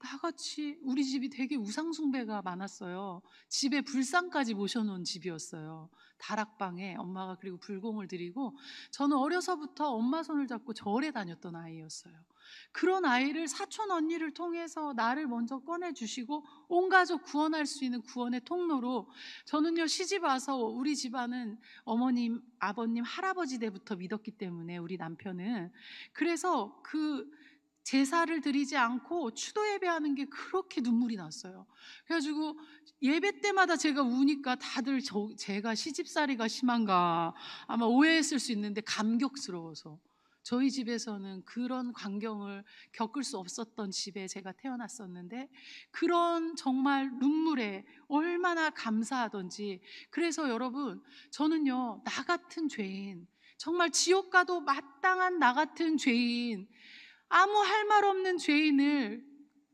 다 같이 우리 집이 되게 우상숭배가 많았어요. 집에 불상까지 모셔놓은 집이었어요. 다락방에 엄마가 그리고 불공을 드리고 저는 어려서부터 엄마 손을 잡고 절에 다녔던 아이였어요. 그런 아이를 사촌 언니를 통해서 나를 먼저 꺼내주시고 온 가족 구원할 수 있는 구원의 통로로 저는요 시집 와서 우리 집안은 어머님, 아버님, 할아버지 때부터 믿었기 때문에 우리 남편은 그래서 그 제사를 드리지 않고 추도 예배하는 게 그렇게 눈물이 났어요. 그래가지고 예배 때마다 제가 우니까 다들 제가 시집살이가 심한가 아마 오해했을 수 있는데 감격스러워서 저희 집에서는 그런 광경을 겪을 수 없었던 집에 제가 태어났었는데 그런 정말 눈물에 얼마나 감사하던지 그래서 여러분 저는요 나 같은 죄인 정말 지옥 가도 마땅한 나 같은 죄인 아무 할 말 없는 죄인을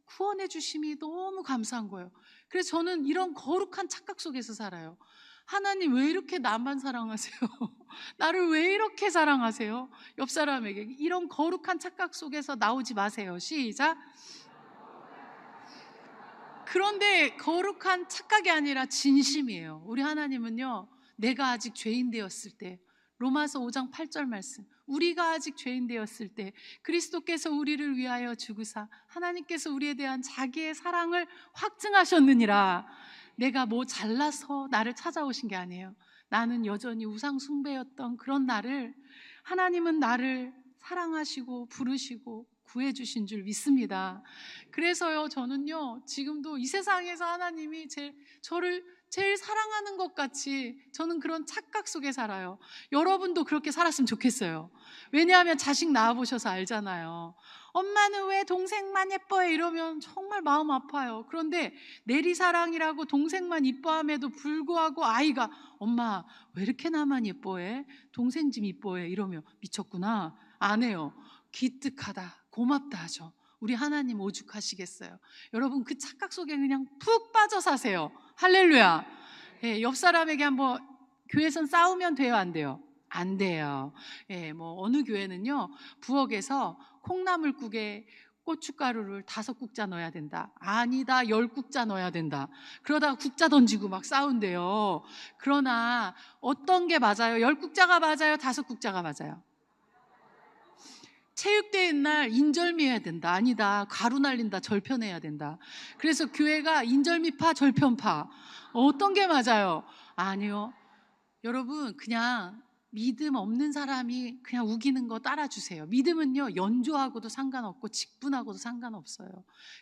구원해 주심이 너무 감사한 거예요. 그래서 저는 이런 거룩한 착각 속에서 살아요. 하나님 왜 이렇게 나만 사랑하세요? 나를 왜 이렇게 사랑하세요? 옆 사람에게 이런 거룩한 착각 속에서 나오지 마세요. 시작. 그런데 거룩한 착각이 아니라 진심이에요. 우리 하나님은요 내가 아직 죄인 되었을 때 로마서 5장 8절 말씀 우리가 아직 죄인 되었을 때 그리스도께서 우리를 위하여 죽으사 하나님께서 우리에 대한 자기의 사랑을 확증하셨느니라. 내가 뭐 잘나서 나를 찾아오신 게 아니에요. 나는 여전히 우상 숭배였던 그런 나를 하나님은 나를 사랑하시고 부르시고 구해주신 줄 믿습니다. 그래서요 저는요 지금도 이 세상에서 하나님이 저를 제일 사랑하는 것 같이 저는 그런 착각 속에 살아요. 여러분도 그렇게 살았으면 좋겠어요. 왜냐하면 자식 낳아보셔서 알잖아요. 엄마는 왜 동생만 예뻐해 이러면 정말 마음 아파요. 그런데 내리사랑이라고 동생만 이뻐함에도 불구하고 아이가 엄마 왜 이렇게 나만 예뻐해? 동생 좀 이뻐해 이러면 미쳤구나. 안 해요. 기특하다 고맙다 하죠. 우리 하나님 오죽하시겠어요. 여러분 그 착각 속에 그냥 푹 빠져 사세요. 할렐루야. 예, 옆 사람에게 한번 교회에선 싸우면 돼요 안 돼요? 안 돼요. 예, 뭐 어느 교회는요 부엌에서 콩나물국에 고춧가루를 5국자 넣어야 된다. 아니다 10국자 넣어야 된다. 그러다가 국자 던지고 막 싸운대요. 그러나 어떤 게 맞아요? 10국자가 맞아요? 5국자가 맞아요? 체육대회 날 인절미 해야 된다. 아니다. 가루 날린다. 절편해야 된다. 그래서 교회가 인절미파, 절편파. 어떤 게 맞아요? 아니요. 여러분 그냥 믿음 없는 사람이 그냥 우기는 거 따라주세요. 믿음은요 연조하고도 상관없고 직분하고도 상관없어요.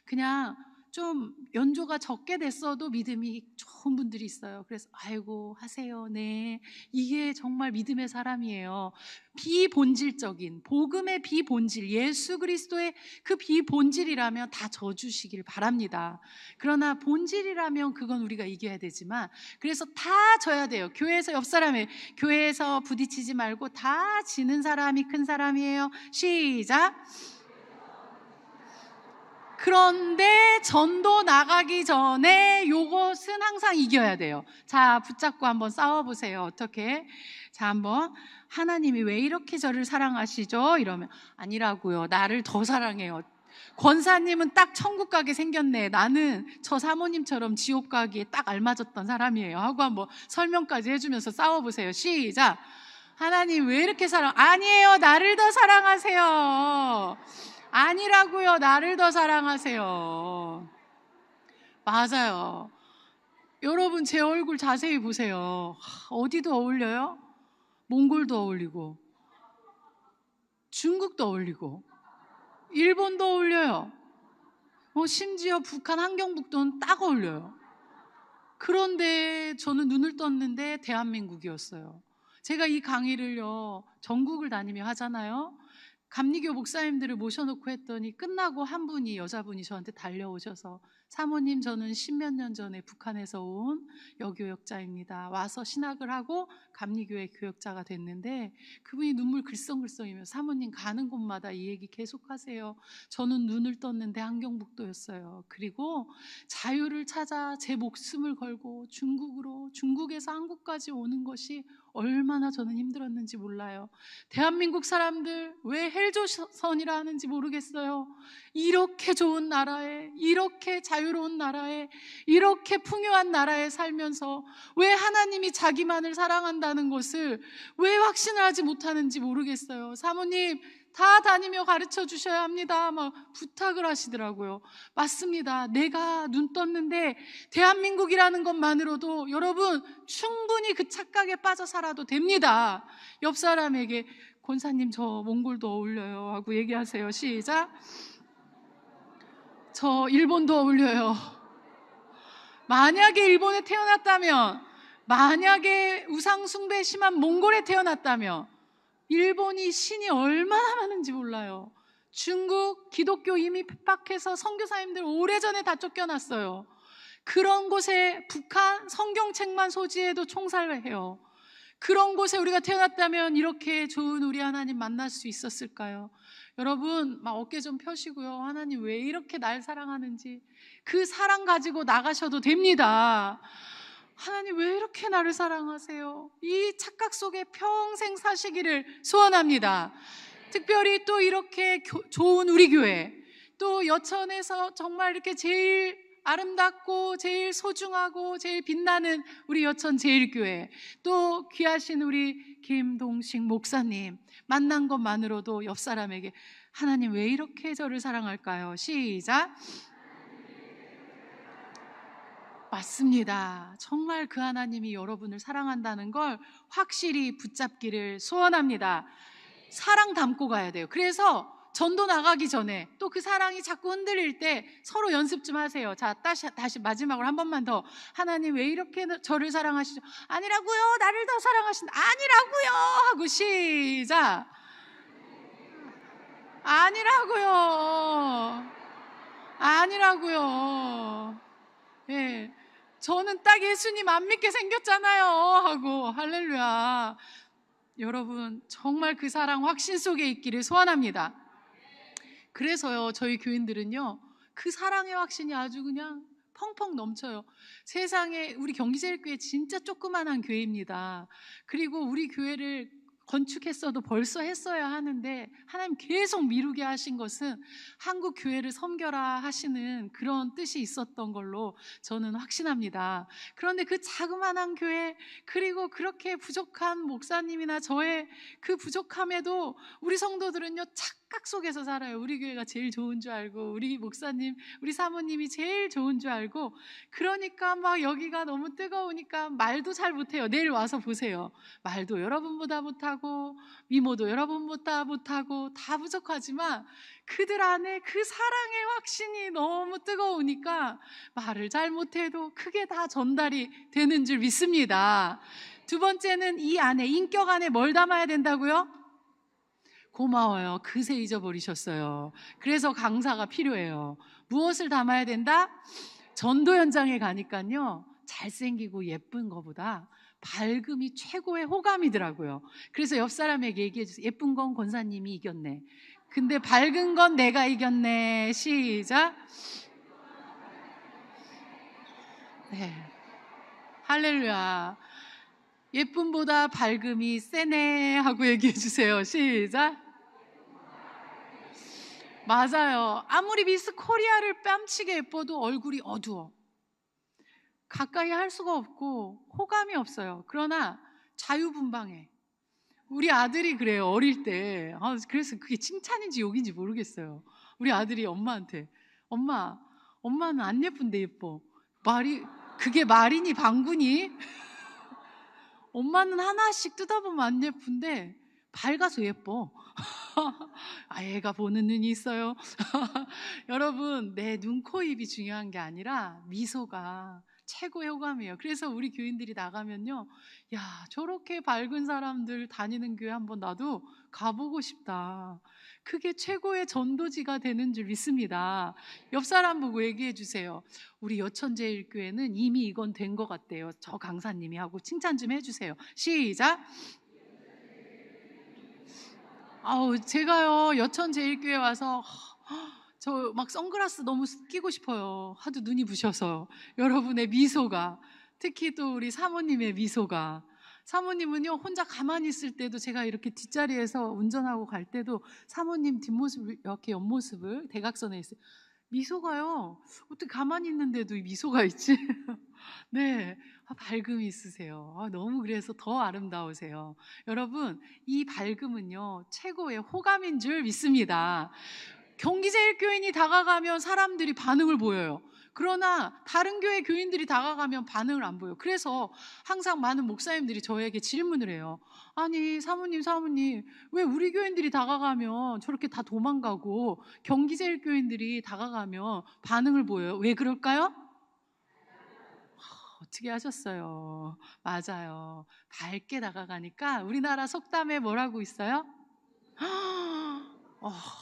그냥 좀 연조가 적게 됐어도 믿음이 좋은 분들이 있어요. 그래서 아이고 하세요. 네, 이게 정말 믿음의 사람이에요. 비본질적인 복음의 비본질 예수 그리스도의 그 비본질이라면 다 져주시길 바랍니다. 그러나 본질이라면 그건 우리가 이겨야 되지만 그래서 다 져야 돼요. 교회에서 옆 사람에 교회에서 부딪히지 말고 다 지는 사람이 큰 사람이에요. 시작. 그런데 전도 나가기 전에 요것은 항상 이겨야 돼요. 자, 붙잡고 한번 싸워보세요. 어떻게? 자, 한번 하나님이 왜 이렇게 저를 사랑하시죠? 이러면 아니라고요. 나를 더 사랑해요. 권사님은 딱 천국 가게 생겼네. 나는 저 사모님처럼 지옥 가기에 딱 알맞았던 사람이에요. 하고 한번 설명까지 해주면서 싸워보세요. 시작. 하나님 왜 이렇게 아니에요. 나를 더 사랑하세요. 아니라고요. 나를 더 사랑하세요. 맞아요. 여러분 제 얼굴 자세히 보세요. 어디도 어울려요? 몽골도 어울리고 중국도 어울리고 일본도 어울려요. 심지어 북한 함경북도는 딱 어울려요. 그런데 저는 눈을 떴는데 대한민국이었어요. 제가 이 강의를요 전국을 다니며 하잖아요. 감리교 목사님들을 모셔놓고 했더니 끝나고 한 분이 여자분이 저한테 달려오셔서 사모님, 저는 십몇 년 전에 북한에서 온 여교역자입니다. 와서 신학을 하고 감리교회 교역자가 됐는데 그분이 눈물 글썽글썽이며 사모님 가는 곳마다 이 얘기 계속하세요. 저는 눈을 떴는데 함경북도였어요. 그리고 자유를 찾아 제 목숨을 걸고 중국에서 한국까지 오는 것이 얼마나 저는 힘들었는지 몰라요. 대한민국 사람들 왜 헬조선이라 하는지 모르겠어요. 이렇게 좋은 나라에, 이렇게 자유로운 나라에, 이렇게 풍요한 나라에 살면서 왜 하나님이 자기만을 사랑한다는 것을 왜 확신을 하지 못하는지 모르겠어요. 사모님, 다 다니며 가르쳐 주셔야 합니다. 막 부탁을 하시더라고요. 맞습니다. 내가 눈 떴는데 대한민국이라는 것만으로도 여러분 충분히 그 착각에 빠져 살아도 됩니다. 옆 사람에게 권사님 저 몽골도 어울려요 하고 얘기하세요. 시작. 저 일본도 어울려요. 만약에 일본에 태어났다면, 만약에 우상숭배 심한 몽골에 태어났다면 일본이 신이 얼마나 많은지 몰라요. 중국 기독교 이미 핍박해서 선교사님들 오래전에 다 쫓겨났어요. 그런 곳에 북한 성경책만 소지해도 총살해요. 그런 곳에 우리가 태어났다면 이렇게 좋은 우리 하나님 만날 수 있었을까요? 여러분 막 어깨 좀 펴시고요. 하나님 왜 이렇게 날 사랑하는지 그 사랑 가지고 나가셔도 됩니다. 하나님 왜 이렇게 나를 사랑하세요? 이 착각 속에 평생 사시기를 소원합니다. 특별히 또 이렇게 좋은 우리 교회, 또 여천에서 정말 이렇게 제일 아름답고 제일 소중하고 제일 빛나는 우리 여천 제일교회, 또 귀하신 우리 김동식 목사님 만난 것만으로도 옆 사람에게 하나님 왜 이렇게 저를 사랑할까요? 시작. 맞습니다. 정말 그 하나님이 여러분을 사랑한다는 걸 확실히 붙잡기를 소원합니다. 사랑 담고 가야 돼요. 그래서 전도 나가기 전에 또 그 사랑이 자꾸 흔들릴 때 서로 연습 좀 하세요. 자, 다시 마지막으로 한 번만 더. 하나님 왜 이렇게 저를 사랑하시죠? 아니라고요. 나를 더 사랑하신다. 아니라고요. 하고 시작. 아니라고요. 아니라고요. 예. 저는 딱 예수님 안 믿게 생겼잖아요. 하고 할렐루야. 여러분 정말 그 사랑 확신 속에 있기를 소원합니다. 그래서요 저희 교인들은요 그 사랑의 확신이 아주 그냥 펑펑 넘쳐요. 세상에 우리 경기제일교회 진짜 조그만한 교회입니다. 그리고 우리 교회를 건축했어도 벌써 했어야 하는데 하나님 계속 미루게 하신 것은 한국 교회를 섬겨라 하시는 그런 뜻이 있었던 걸로 저는 확신합니다. 그런데 그 자그마한 교회, 그리고 그렇게 부족한 목사님이나 저의 그 부족함에도 우리 성도들은요 착각 속에서 살아요. 우리 교회가 제일 좋은 줄 알고, 우리 목사님, 우리 사모님이 제일 좋은 줄 알고, 그러니까 막 여기가 너무 뜨거우니까 말도 잘 못해요. 내일 와서 보세요. 말도 여러분보다 못하고 미모도 여러분보다 못하고 다 부족하지만 그들 안에 그 사랑의 확신이 너무 뜨거우니까 말을 잘 못해도 크게 다 전달이 되는 줄 믿습니다. 두 번째는 이 안에, 인격 안에 뭘 담아야 된다고요? 고마워요. 그새 잊어버리셨어요. 그래서 강사가 필요해요. 무엇을 담아야 된다? 전도 현장에 가니까요 잘생기고 예쁜 거보다 밝음이 최고의 호감이더라고요. 그래서 옆 사람에게 얘기해 주세요. 예쁜 건 권사님이 이겼네. 근데 밝은 건 내가 이겼네. 시작. 네. 할렐루야. 예쁨보다 밝음이 세네 하고 얘기해 주세요. 시작. 맞아요. 아무리 미스 코리아를 뺨치게 예뻐도 얼굴이 어두워. 가까이 할 수가 없고 호감이 없어요. 그러나 자유분방해. 우리 아들이 그래요. 어릴 때. 그래서 그게 칭찬인지 욕인지 모르겠어요. 우리 아들이 엄마한테 엄마, 엄마는 안 예쁜데 예뻐. 그게 말이니 방구니? 엄마는 하나씩 뜯어보면 안 예쁜데 밝아서 예뻐. 애가 보는 눈이 있어요. 여러분 내 눈, 코, 입이 중요한 게 아니라 미소가 최고의 호감이에요. 그래서 우리 교인들이 나가면요, 야, 저렇게 밝은 사람들 다니는 교회 한번 나도 가보고 싶다. 그게 최고의 전도지가 되는 줄 믿습니다. 옆 사람 보고 얘기해 주세요. 우리 여천제일교회는 이미 이건 된 것 같대요. 저 강사님이 하고 칭찬 좀 해주세요. 시작. 아우, 제가요 여천제일교회 와서 저 막 선글라스 너무 끼고 싶어요. 하도 눈이 부셔서. 여러분의 미소가, 특히 또 우리 사모님의 미소가, 사모님은요 혼자 가만히 있을 때도, 제가 이렇게 뒷자리에서 운전하고 갈 때도 사모님 뒷모습, 이렇게 옆모습을 대각선에 있어요. 미소가요, 어떻게 가만히 있는데도 이 미소가 있지? 네, 밝음이 있으세요. 너무, 그래서 더 아름다우세요. 여러분, 이 밝음은요 최고의 호감인 줄 믿습니다. 경기제일교인이 다가가면 사람들이 반응을 보여요. 그러나 다른 교회 교인들이 다가가면 반응을 안 보여요. 그래서 항상 많은 목사님들이 저에게 질문을 해요. 아니, 사모님, 왜 우리 교인들이 다가가면 저렇게 다 도망가고 경기제일교인들이 다가가면 반응을 보여요? 왜 그럴까요? 어떻게 하셨어요? 맞아요. 밝게 다가가니까. 우리나라 속담에 뭐라고 있어요?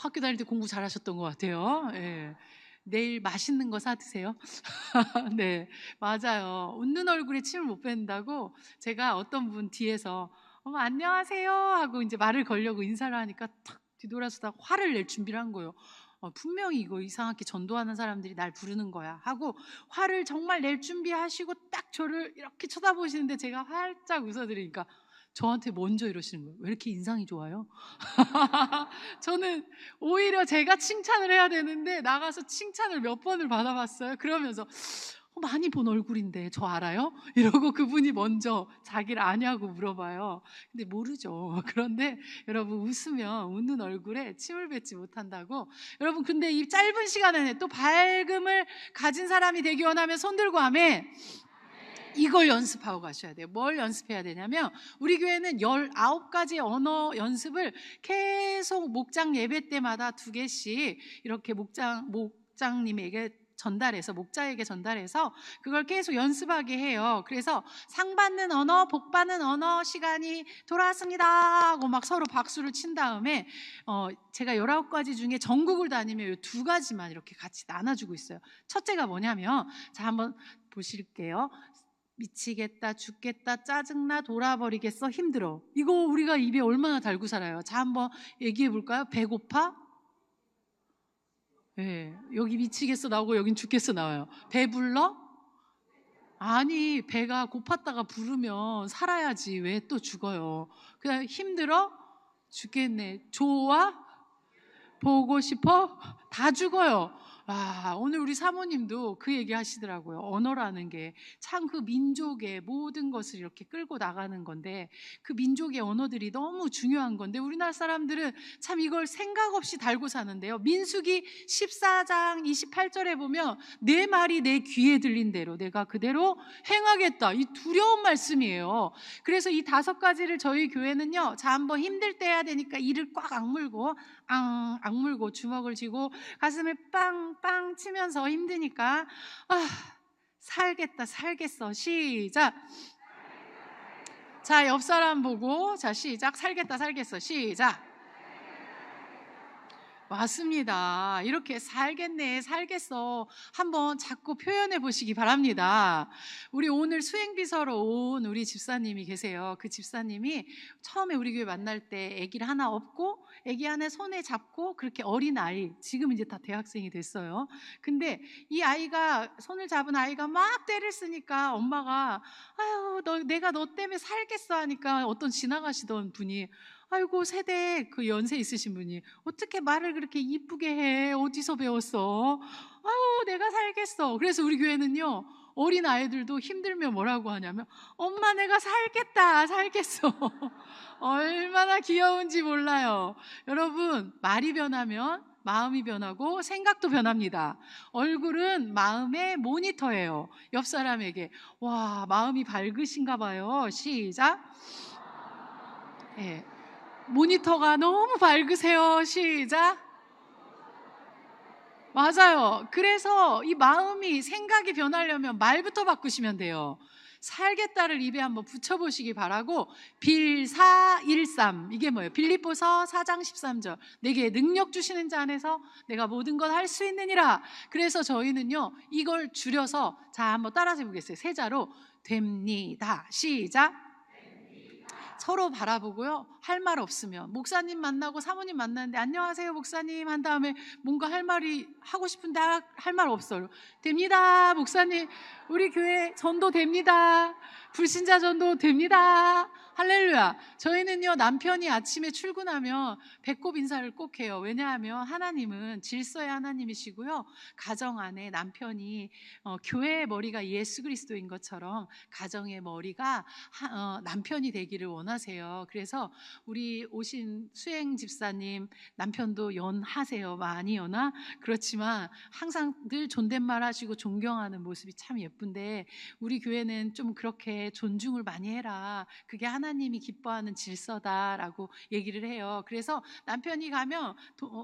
학교 다닐 때 공부 잘하셨던 것 같아요. 예. 내일 맛있는 거 사 드세요. 네, 맞아요. 웃는 얼굴에 침을 못 뱉는다고, 제가 어떤 분 뒤에서 어머 안녕하세요 하고 이제 말을 걸려고 인사를 하니까 탁 뒤돌아서다 화를 낼 준비를 한 거예요. 분명히 이거 이상하게 전도하는 사람들이 날 부르는 거야 하고 화를 정말 낼 준비하시고 딱 저를 이렇게 쳐다보시는데, 제가 활짝 웃어드리니까 저한테 먼저 이러시는 거예요. 왜 이렇게 인상이 좋아요? 저는 오히려 제가 칭찬을 해야 되는데 나가서 칭찬을 몇 번을 받아봤어요. 그러면서 많이 본 얼굴인데 저 알아요? 이러고 그분이 먼저 자기를 아냐고 물어봐요. 근데 모르죠. 그런데 여러분, 웃으면 웃는 얼굴에 침을 뱉지 못한다고. 여러분, 근데 이 짧은 시간에 또 밝음을 가진 사람이 되기 원하면 손 들고 아멘. 이걸 연습하고 가셔야 돼요. 뭘 연습해야 되냐면, 우리 교회는 19가지 언어 연습을 계속 목장 예배 때마다 2개씩 이렇게 목장님에게 전달해서, 목자에게 전달해서 그걸 계속 연습하게 해요. 그래서 상 받는 언어, 복 받는 언어 시간이 돌아왔습니다 하고 막 서로 박수를 친 다음에 제가 19가지 중에 전국을 다니면 이 2가지만 이렇게 같이 나눠주고 있어요. 첫째가 뭐냐면, 자, 한번 보실게요. 미치겠다, 죽겠다, 짜증나, 돌아버리겠어, 힘들어. 이거 우리가 입에 얼마나 달고 살아요. 자, 한번 얘기해 볼까요? 배고파? 네, 여기 미치겠어 나오고 여긴 죽겠어 나와요. 배불러? 아니, 배가 고팠다가 부르면 살아야지 왜 또 죽어요. 그냥 힘들어? 죽겠네. 좋아? 보고 싶어? 다 죽어요. 오늘 우리 사모님도 그 얘기 하시더라고요. 언어라는 게 참 그 민족의 모든 것을 이렇게 끌고 나가는 건데, 그 민족의 언어들이 너무 중요한 건데, 우리나라 사람들은 참 이걸 생각 없이 달고 사는데요. 민수기 14장 28절에 보면 내 말이 내 귀에 들린 대로 내가 그대로 행하겠다, 이 두려운 말씀이에요. 그래서 이 5가지를 저희 교회는요, 자, 한번 힘들 때 해야 되니까 이를 꽉 악물고 악물고 주먹을 쥐고 가슴을 빵빵 치면서, 힘드니까 살겠어. 시작. 자, 옆 사람 보고, 자, 시작. 살겠어. 시작. 맞습니다. 이렇게 살겠어 한번 자꾸 표현해 보시기 바랍니다. 우리 오늘 수행비서로 온 우리 집사님이 계세요. 그 집사님이 처음에 우리 교회 만날 때 아기를 하나 업고 아기 하나 손에 잡고, 그렇게 어린 아이, 지금 이제 다 대학생이 됐어요. 근데 이 아이가, 손을 잡은 아이가 막 때를 쓰니까 엄마가 아유, 내가 너 때문에 살겠어 하니까, 어떤 지나가시던 분이 아이고, 세대 그 연세 있으신 분이 어떻게 말을 그렇게 이쁘게 해? 어디서 배웠어? 아유, 내가 살겠어. 그래서 우리 교회는요, 어린 아이들도 힘들면 뭐라고 하냐면, 엄마 내가 살겠어. 얼마나 귀여운지 몰라요. 여러분, 말이 변하면 마음이 변하고 생각도 변합니다. 얼굴은 마음의 모니터예요. 옆 사람에게, 와, 마음이 밝으신가 봐요. 시작. 네. 모니터가 너무 밝으세요. 시작. 맞아요. 그래서 이 마음이 생각이 변하려면 말부터 바꾸시면 돼요. 살겠다를 입에 한번 붙여보시기 바라고. 빌사일삼, 이게 뭐예요? 빌립보서 4장 13절, 내게 능력 주시는 자 안에서 내가 모든 걸 할 수 있느니라. 그래서 저희는요 이걸 줄여서, 자 한번 따라서 해보겠어요. 세 자로 됩니다. 시작. 서로 바라보고요. 할 말 없으면 목사님 만나고 사모님 만났는데 안녕하세요 목사님 한 다음에 뭔가 할 말이 하고 싶은데 할 말 없어요. 됩니다 목사님, 우리 교회 전도 됩니다. 불신자 전도 됩니다. 할렐루야. 저희는요 남편이 아침에 출근하면 배꼽 인사를 꼭 해요. 왜냐하면 하나님은 질서의 하나님이시고요, 가정 안에 남편이 교회의 머리가 예수 그리스도인 것처럼 가정의 머리가 남편이 되기를 원하세요. 그래서 우리 오신 수행 집사님 남편도 연하세요. 많이 연하? 그렇지만 항상 늘 존댓말 하시고 존경하는 모습이 참 예쁜데, 우리 교회는 좀 그렇게 존중을 많이 해라, 그게 하나님이 기뻐하는 질서다라고 얘기를 해요. 그래서 남편이 가면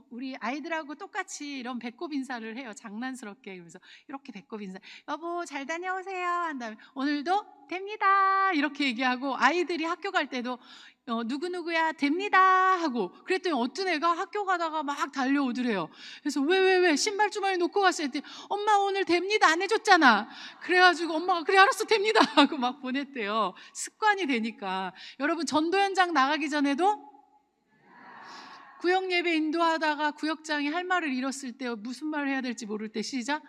우리 아이들하고 똑같이 이런 배꼽 인사를 해요. 장난스럽게. 그래서 이렇게 배꼽 인사, 여보 잘 다녀오세요 한 다음에 오늘도 됩니다 이렇게 얘기하고, 아이들이 학교 갈 때도 누구누구야 됩니다 하고, 그랬더니 어떤 애가 학교 가다가 막 달려오더래요. 그래서 왜 신발 주머니 놓고 갔어요 했더니 엄마 오늘 됩니다 안 해줬잖아. 그래가지고 엄마가 그래 알았어 됩니다 하고 막 보냈대요. 습관이 되니까. 여러분 전도 현장 나가기 전에도 구역 예배 인도하다가 구역장이 할 말을 잃었을 때 무슨 말을 해야 될지 모를 때 시작.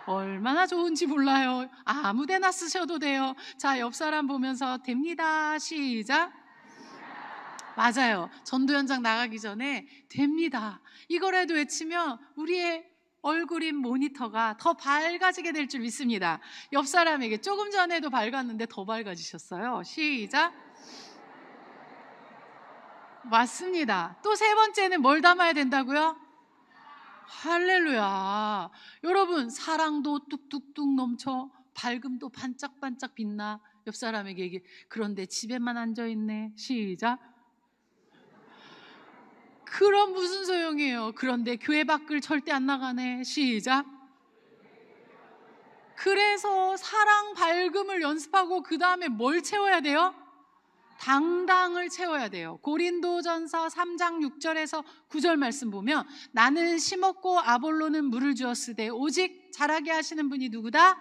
얼마나 좋은지 몰라요. 아무데나 쓰셔도 돼요. 자, 옆 사람 보면서 됩니다. 시작. 맞아요. 전도 현장 나가기 전에 됩니다 이거라도 외치면 우리의 얼굴인 모니터가 더 밝아지게 될 줄 믿습니다. 옆 사람에게 조금 전에도 밝았는데 더 밝아지셨어요. 시작. 맞습니다. 또 세 번째는 뭘 담아야 된다고요? 할렐루야. 여러분 사랑도 뚝뚝뚝 넘쳐 밝음도 반짝반짝 빛나. 옆 사람에게 얘기해. 그런데 집에만 앉아있네. 시작. 그럼 무슨 소용이에요? 그런데 교회 밖을 절대 안 나가네. 시작. 그래서 사랑 밝음을 연습하고 그 다음에 뭘 채워야 돼요? 당당을 채워야 돼요. 고린도전서 3장 6절에서 9절 말씀 보면 나는 심었고 아볼로는 물을 주었으되 오직 자라게 하시는 분이 누구다?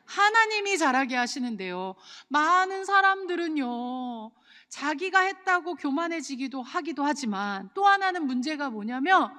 하나님이 자라게 하시는데요. 많은 사람들은요 자기가 했다고 교만해지기도 하기도 하지만, 또 하나는 문제가 뭐냐면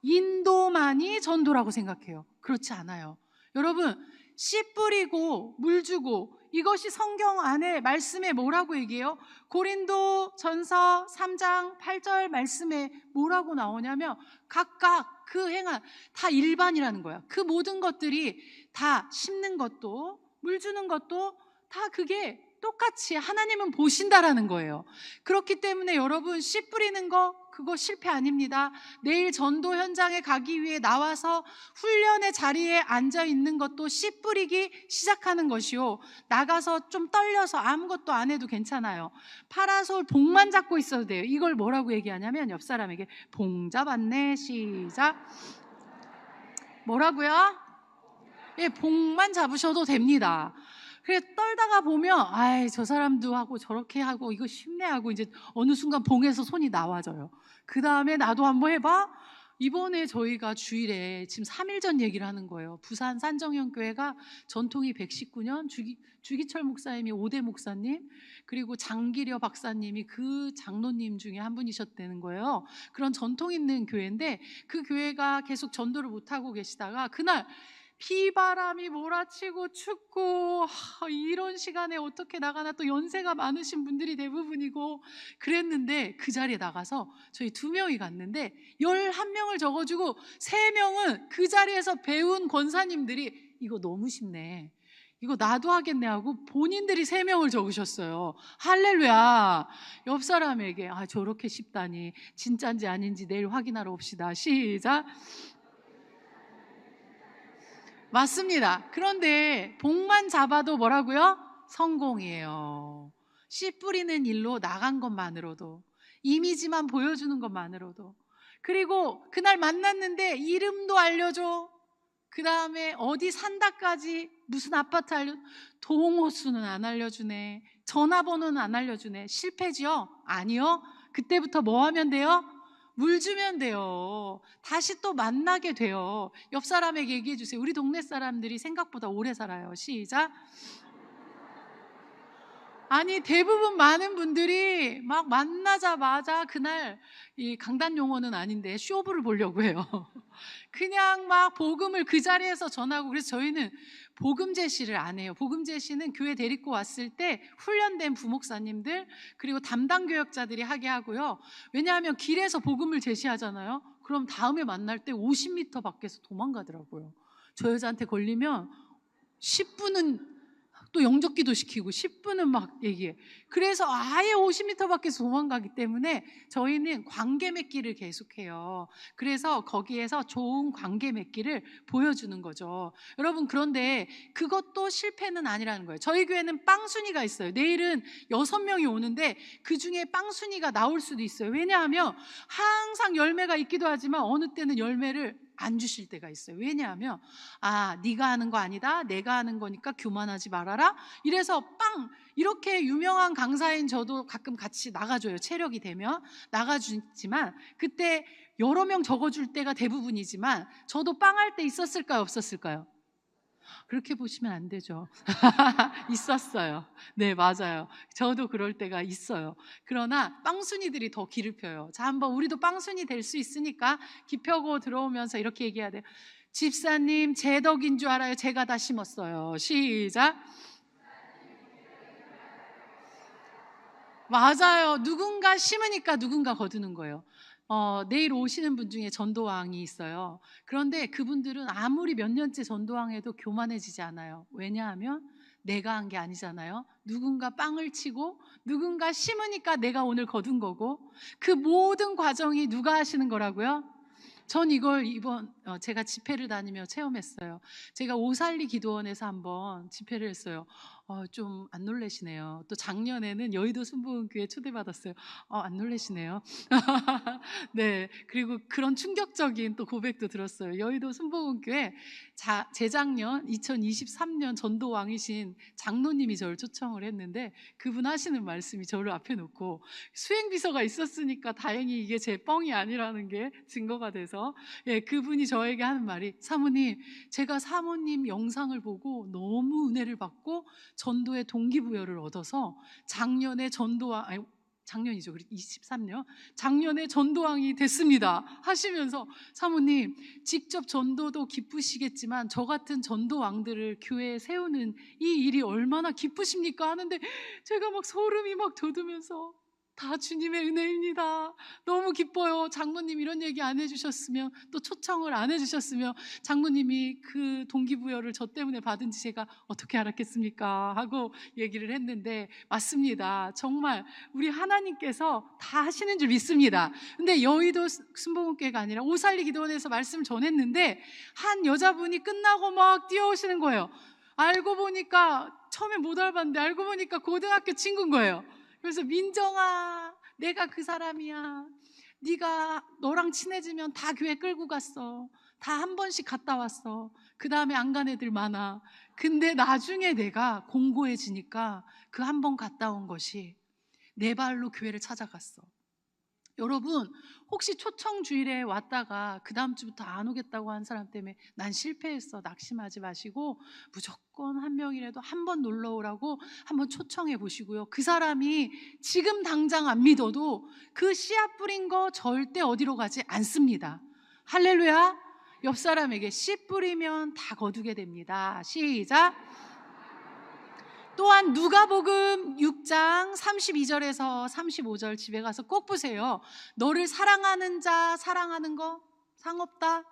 인도만이 전도라고 생각해요. 그렇지 않아요. 여러분 씨 뿌리고 물 주고, 이것이 성경 안에 말씀에 뭐라고 얘기해요? 고린도전서 3장 8절 말씀에 뭐라고 나오냐면 각각 그 행한 다 일반이라는 거야. 그 모든 것들이 다 심는 것도 물 주는 것도 다 그게 똑같이 하나님은 보신다라는 거예요. 그렇기 때문에 여러분 씨 뿌리는 거 그거 실패 아닙니다. 내일 전도 현장에 가기 위해 나와서 훈련의 자리에 앉아 있는 것도 씨 뿌리기 시작하는 것이요, 나가서 좀 떨려서 아무것도 안 해도 괜찮아요. 파라솔 봉만 잡고 있어도 돼요. 이걸 뭐라고 얘기하냐면 옆 사람에게 봉 잡았네. 시작. 뭐라고요? 예, 봉만 잡으셔도 됩니다. 그래 떨다가 보면 아이 저 사람도 하고 저렇게 하고 이거 쉽네 하고 이제 어느 순간 봉에서 손이 나와져요. 그 다음에 나도 한번 해봐. 이번에 저희가 주일에 지금 3일 전 얘기를 하는 거예요. 부산 산정형교회가 전통이 119년, 주기철 목사님이 5대 목사님, 그리고 장기려 박사님이 그 장로님 중에 한 분이셨다는 거예요. 그런 전통 있는 교회인데 그 교회가 계속 전도를 못하고 계시다가 그날 비바람이 몰아치고 춥고 이런 시간에 어떻게 나가나, 또 연세가 많으신 분들이 대부분이고 그랬는데 그 자리에 나가서 저희 2명이 갔는데 11명을 적어주고 3명은 그 자리에서 배운 권사님들이 이거 너무 쉽네, 이거 나도 하겠네 하고 본인들이 3명을 적으셨어요. 할렐루야. 옆 사람에게 저렇게 쉽다니 진짜인지 아닌지 내일 확인하러 옵시다. 시작. 맞습니다. 그런데 복만 잡아도 뭐라고요? 성공이에요. 씨 뿌리는 일로 나간 것만으로도. 이미지만 보여주는 것만으로도. 그리고 그날 만났는데 이름도 알려줘. 그 다음에 어디 산다까지, 무슨 아파트 동호수는 안 알려주네. 전화번호는 안 알려주네. 실패지요? 아니요. 그때부터 뭐 하면 돼요? 물 주면 돼요. 다시 또 만나게 돼요. 옆 사람에게 얘기해 주세요. 우리 동네 사람들이 생각보다 오래 살아요. 시작. 아니, 대부분 많은 분들이 막 만나자마자 그날, 이 강단 용어는 아닌데 쇼부를 보려고 해요. 그냥 막 복음을 그 자리에서 전하고. 그래서 저희는 복음 제시를 안 해요. 복음 제시는 교회 데리고 왔을 때 훈련된 부목사님들 그리고 담당 교역자들이 하게 하고요. 왜냐하면 길에서 복음을 제시하잖아요. 그럼 다음에 만날 때 50m 밖에서 도망가더라고요. 저 여자한테 걸리면 10분은 또 영접기도 시키고 10분은 막 얘기해. 그래서 아예 50m 밖에서 도망가기 때문에 저희는 관계 맺기를 계속해요. 그래서 거기에서 좋은 관계 맺기를 보여주는 거죠. 여러분, 그런데 그것도 실패는 아니라는 거예요. 저희 교회는 빵순이가 있어요. 내일은 6명이 오는데 그 중에 빵순이가 나올 수도 있어요. 왜냐하면 항상 열매가 있기도 하지만 어느 때는 열매를 안 주실 때가 있어요. 왜냐하면 네가 하는 거 아니다, 내가 하는 거니까 교만하지 말아라. 이래서 이렇게 유명한 강사인 저도 가끔 같이 나가줘요. 체력이 되면 나가주지만 그때 여러 명 적어줄 때가 대부분이지만 저도 할 때 있었을까요, 없었을까요? 그렇게 보시면 안 되죠. 있었어요. 네, 맞아요. 저도 그럴 때가 있어요. 그러나 빵순이들이 더 기를 펴요. 자, 한번 우리도 빵순이 될 수 있으니까 기 펴고 들어오면서 이렇게 얘기해야 돼요. 집사님, 제 덕인 줄 알아요? 제가 다 심었어요. 시작. 맞아요. 누군가 심으니까 누군가 거두는 거예요. 내일 오시는 분 중에 전도왕이 있어요. 그런데 그분들은 아무리 몇 년째 전도왕해도 교만해지지 않아요. 왜냐하면 내가 한 게 아니잖아요. 누군가 빵을 치고 누군가 심으니까 내가 오늘 거둔 거고, 그 모든 과정이 누가 하시는 거라고요? 전 이걸 제가 집회를 다니며 체험했어요. 제가 오살리 기도원에서 한번 집회를 했어요. 좀 안 놀라시네요. 또 작년에는 여의도 순복음교회 초대받았어요. 안 놀라시네요. 네, 그리고 그런 충격적인 또 고백도 들었어요. 여의도 순복음교회 재작년 2023년 전도왕이신 장로님이 저를 초청을 했는데 그분 하시는 말씀이 저를 앞에 놓고, 수행비서가 있었으니까 다행히 이게 제 뻥이 아니라는 게 증거가 돼서, 그분이 저에게 하는 말이, 사모님, 제가 사모님 영상을 보고 너무 은혜를 받고 전도의 동기부여를 얻어서 작년이죠. 23년 작년에 전도왕이 됐습니다 하시면서, 사모님, 직접 전도도 기쁘시겠지만 저 같은 전도왕들을 교회에 세우는 이 일이 얼마나 기쁘십니까 하는데, 제가 막 소름이 막 돋으면서, 다 주님의 은혜입니다. 너무 기뻐요. 장로님 이런 얘기 안 해주셨으면, 또 초청을 안 해주셨으면 장로님이 그 동기부여를 저 때문에 받은지 제가 어떻게 알았겠습니까 하고 얘기를 했는데, 맞습니다. 정말 우리 하나님께서 다 하시는 줄 믿습니다. 근데 여의도 순복음교회가 아니라 오살리 기도원에서 말씀을 전했는데 한 여자분이 끝나고 막 뛰어오시는 거예요. 알고 보니까, 처음에 못 알아봤는데 알고 보니까 고등학교 친구인 거예요. 그래서, 민정아, 내가 그 사람이야. 네가 너랑 친해지면 다 교회 끌고 갔어. 다 한 번씩 갔다 왔어. 그 다음에 안 간 애들 많아. 근데 나중에 내가 공고해지니까 그 한 번 갔다 온 것이 내 발로 교회를 찾아갔어. 여러분, 혹시 초청 주일에 왔다가 그 다음 주부터 안 오겠다고 한 사람 때문에 난 실패했어, 낙심하지 마시고 무조건 한 명이라도 한 번 놀러 오라고 한번 초청해 보시고요. 그 사람이 지금 당장 안 믿어도 그 씨앗 뿌린 거 절대 어디로 가지 않습니다. 할렐루야. 옆 사람에게 씨 뿌리면 다 거두게 됩니다. 시작. 또한 누가복음 6장 32절에서 35절 집에 가서 꼭 보세요. 너를 사랑하는 자 사랑하는 거 상없다.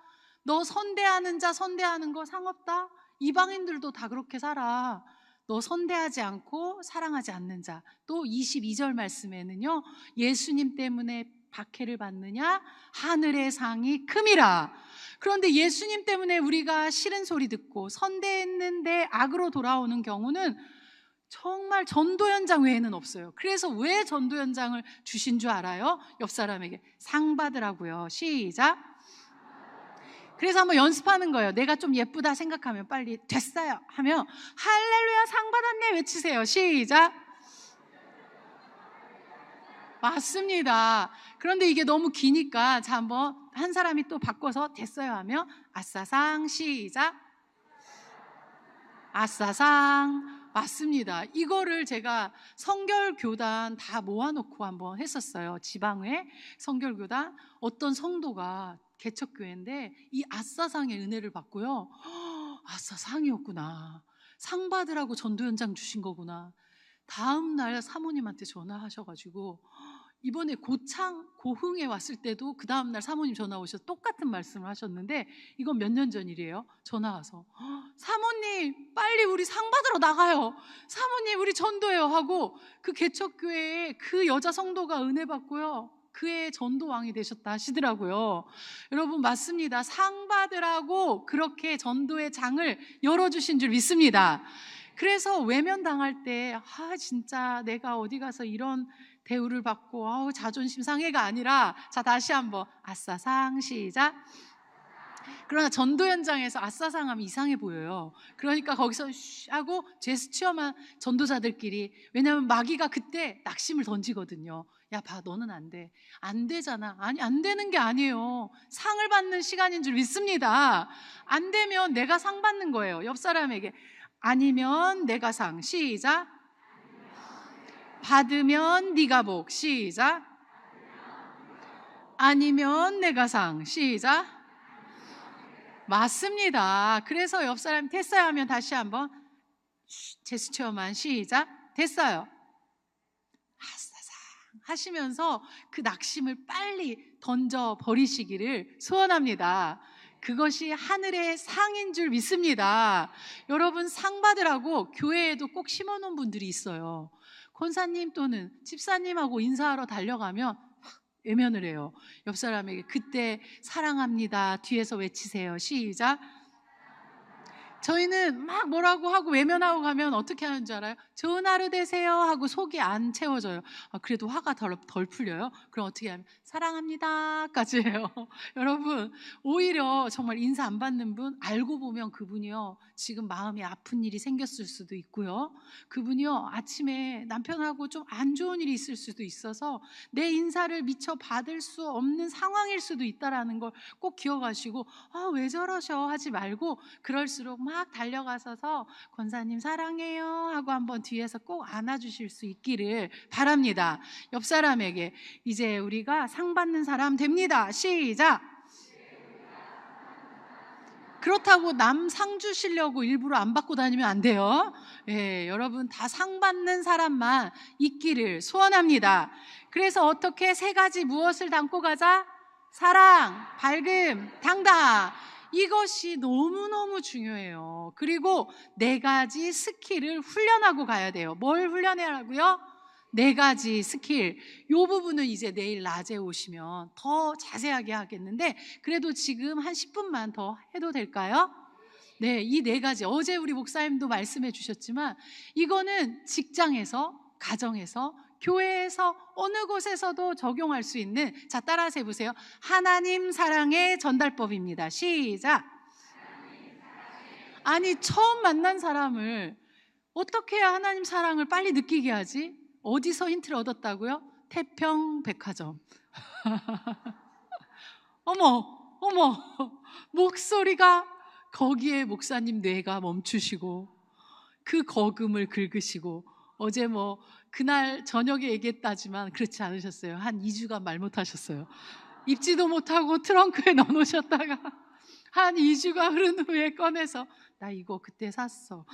너 선대하는 자 선대하는 거 상없다. 이방인들도 다 그렇게 살아. 너 선대하지 않고 사랑하지 않는 자. 또 22절 말씀에는요, 예수님 때문에 박해를 받느냐 하늘의 상이 큼이라. 그런데 예수님 때문에 우리가 싫은 소리 듣고 선대했는데 악으로 돌아오는 경우는 정말 전도 현장 외에는 없어요. 그래서 왜 전도 현장을 주신 줄 알아요? 옆 사람에게 상 받으라고요. 시작. 그래서 한번 연습하는 거예요. 내가 좀 예쁘다 생각하면 빨리 됐어요 하면 할렐루야 상 받았네 외치세요. 시작. 맞습니다. 그런데 이게 너무 기니까 자 한번 한 사람이 또 바꿔서 됐어요 하면 아싸상. 시작. 아싸상. 맞습니다. 이거를 제가 성결교단 다 모아놓고 한번 했었어요. 지방회 성결교단 어떤 성도가 개척교회인데 이 아싸상의 은혜를 받고요. 아싸상이었구나. 상 받으라고 전도 현장 주신 거구나. 다음 날 사모님한테 전화하셔가지고 이번에 고흥에 왔을 때도 그 다음날 사모님 전화 오셔서 똑같은 말씀을 하셨는데 이건 몇 년 전 일이에요. 전화 와서 사모님 빨리 우리 상 받으러 나가요. 사모님 우리 전도해요 하고 그 개척교회에 그 여자 성도가 은혜 받고요. 그의 전도왕이 되셨다 하시더라고요. 여러분 맞습니다. 상 받으라고 그렇게 전도의 장을 열어주신 줄 믿습니다. 그래서 외면당할 때 진짜 내가 어디 가서 이런 대우를 받고 자존심 상해가 아니라 자 다시 한번 아싸상. 시작. 그러나 전도 현장에서 아싸상 하면 이상해 보여요. 그러니까 거기서 쉬 하고 제스처만 전도자들끼리. 왜냐하면 마귀가 그때 낙심을 던지거든요. 야 봐 너는 안 돼. 안 되잖아. 아니 안 되는 게 아니에요. 상을 받는 시간인 줄 믿습니다. 안 되면 내가 상 받는 거예요. 옆 사람에게 아니면 내가 상. 시작. 받으면 네가 복. 시작. 아니면 내가 상. 시작. 맞습니다. 그래서 옆 사람이 됐어요 하면 다시 한번 제스처만. 시작. 됐어요. 아싸상 하시면서 그 낙심을 빨리 던져버리시기를 소원합니다. 그것이 하늘의 상인 줄 믿습니다. 여러분 상 받으라고 교회에도 꼭 심어놓은 분들이 있어요. 권사님 또는 집사님하고 인사하러 달려가면 외면을 해요. 옆 사람에게 그때 사랑합니다 뒤에서 외치세요. 시작. 저희는 막 뭐라고 하고 외면하고 가면 어떻게 하는 줄 알아요? 좋은 하루 되세요 하고 속이 안 채워져요. 그래도 화가 덜 풀려요? 그럼 어떻게 하면 사랑합니다 까지 해요. 여러분 오히려 정말 인사 안 받는 분 알고 보면 그분이요 지금 마음이 아픈 일이 생겼을 수도 있고요. 그분이요 아침에 남편하고 좀 안 좋은 일이 있을 수도 있어서 내 인사를 미처 받을 수 없는 상황일 수도 있다는 걸 꼭 기억하시고 왜 저러셔 하지 말고 그럴수록 막 달려가서서 권사님 사랑해요 하고 한번 뒤에서 꼭 안아주실 수 있기를 바랍니다. 옆 사람에게 이제 우리가 상 받는 사람 됩니다. 시작. 그렇다고 남 상 주시려고 일부러 안 받고 다니면 안 돼요. 여러분 다 상 받는 사람만 있기를 소원합니다. 그래서 어떻게 세 가지 무엇을 담고 가자? 사랑, 밝음, 당당. 이것이 너무너무 중요해요. 그리고 네 가지 스킬을 훈련하고 가야 돼요. 뭘 훈련하라고요? 네 가지 스킬. 이 부분은 이제 내일 낮에 오시면 더 자세하게 하겠는데 그래도 지금 한 10분만 더 해도 될까요? 네, 이 네 가지 어제 우리 목사님도 말씀해 주셨지만 이거는 직장에서, 가정에서, 교회에서 어느 곳에서도 적용할 수 있는 자 따라서 해보세요. 하나님 사랑의 전달법입니다. 시작. 아니 처음 만난 사람을 어떻게 해야 하나님 사랑을 빨리 느끼게 하지? 어디서 힌트를 얻었다고요? 태평백화점. 어머 목소리가 거기에 목사님 뇌가 멈추시고 그 거금을 긁으시고 어제 그날 저녁에 얘기했다지만 그렇지 않으셨어요. 한 2주간 말 못하셨어요. 입지도 못하고 트렁크에 넣어놓으셨다가 한 2주가 흐른 후에 꺼내서 나 이거 그때 샀어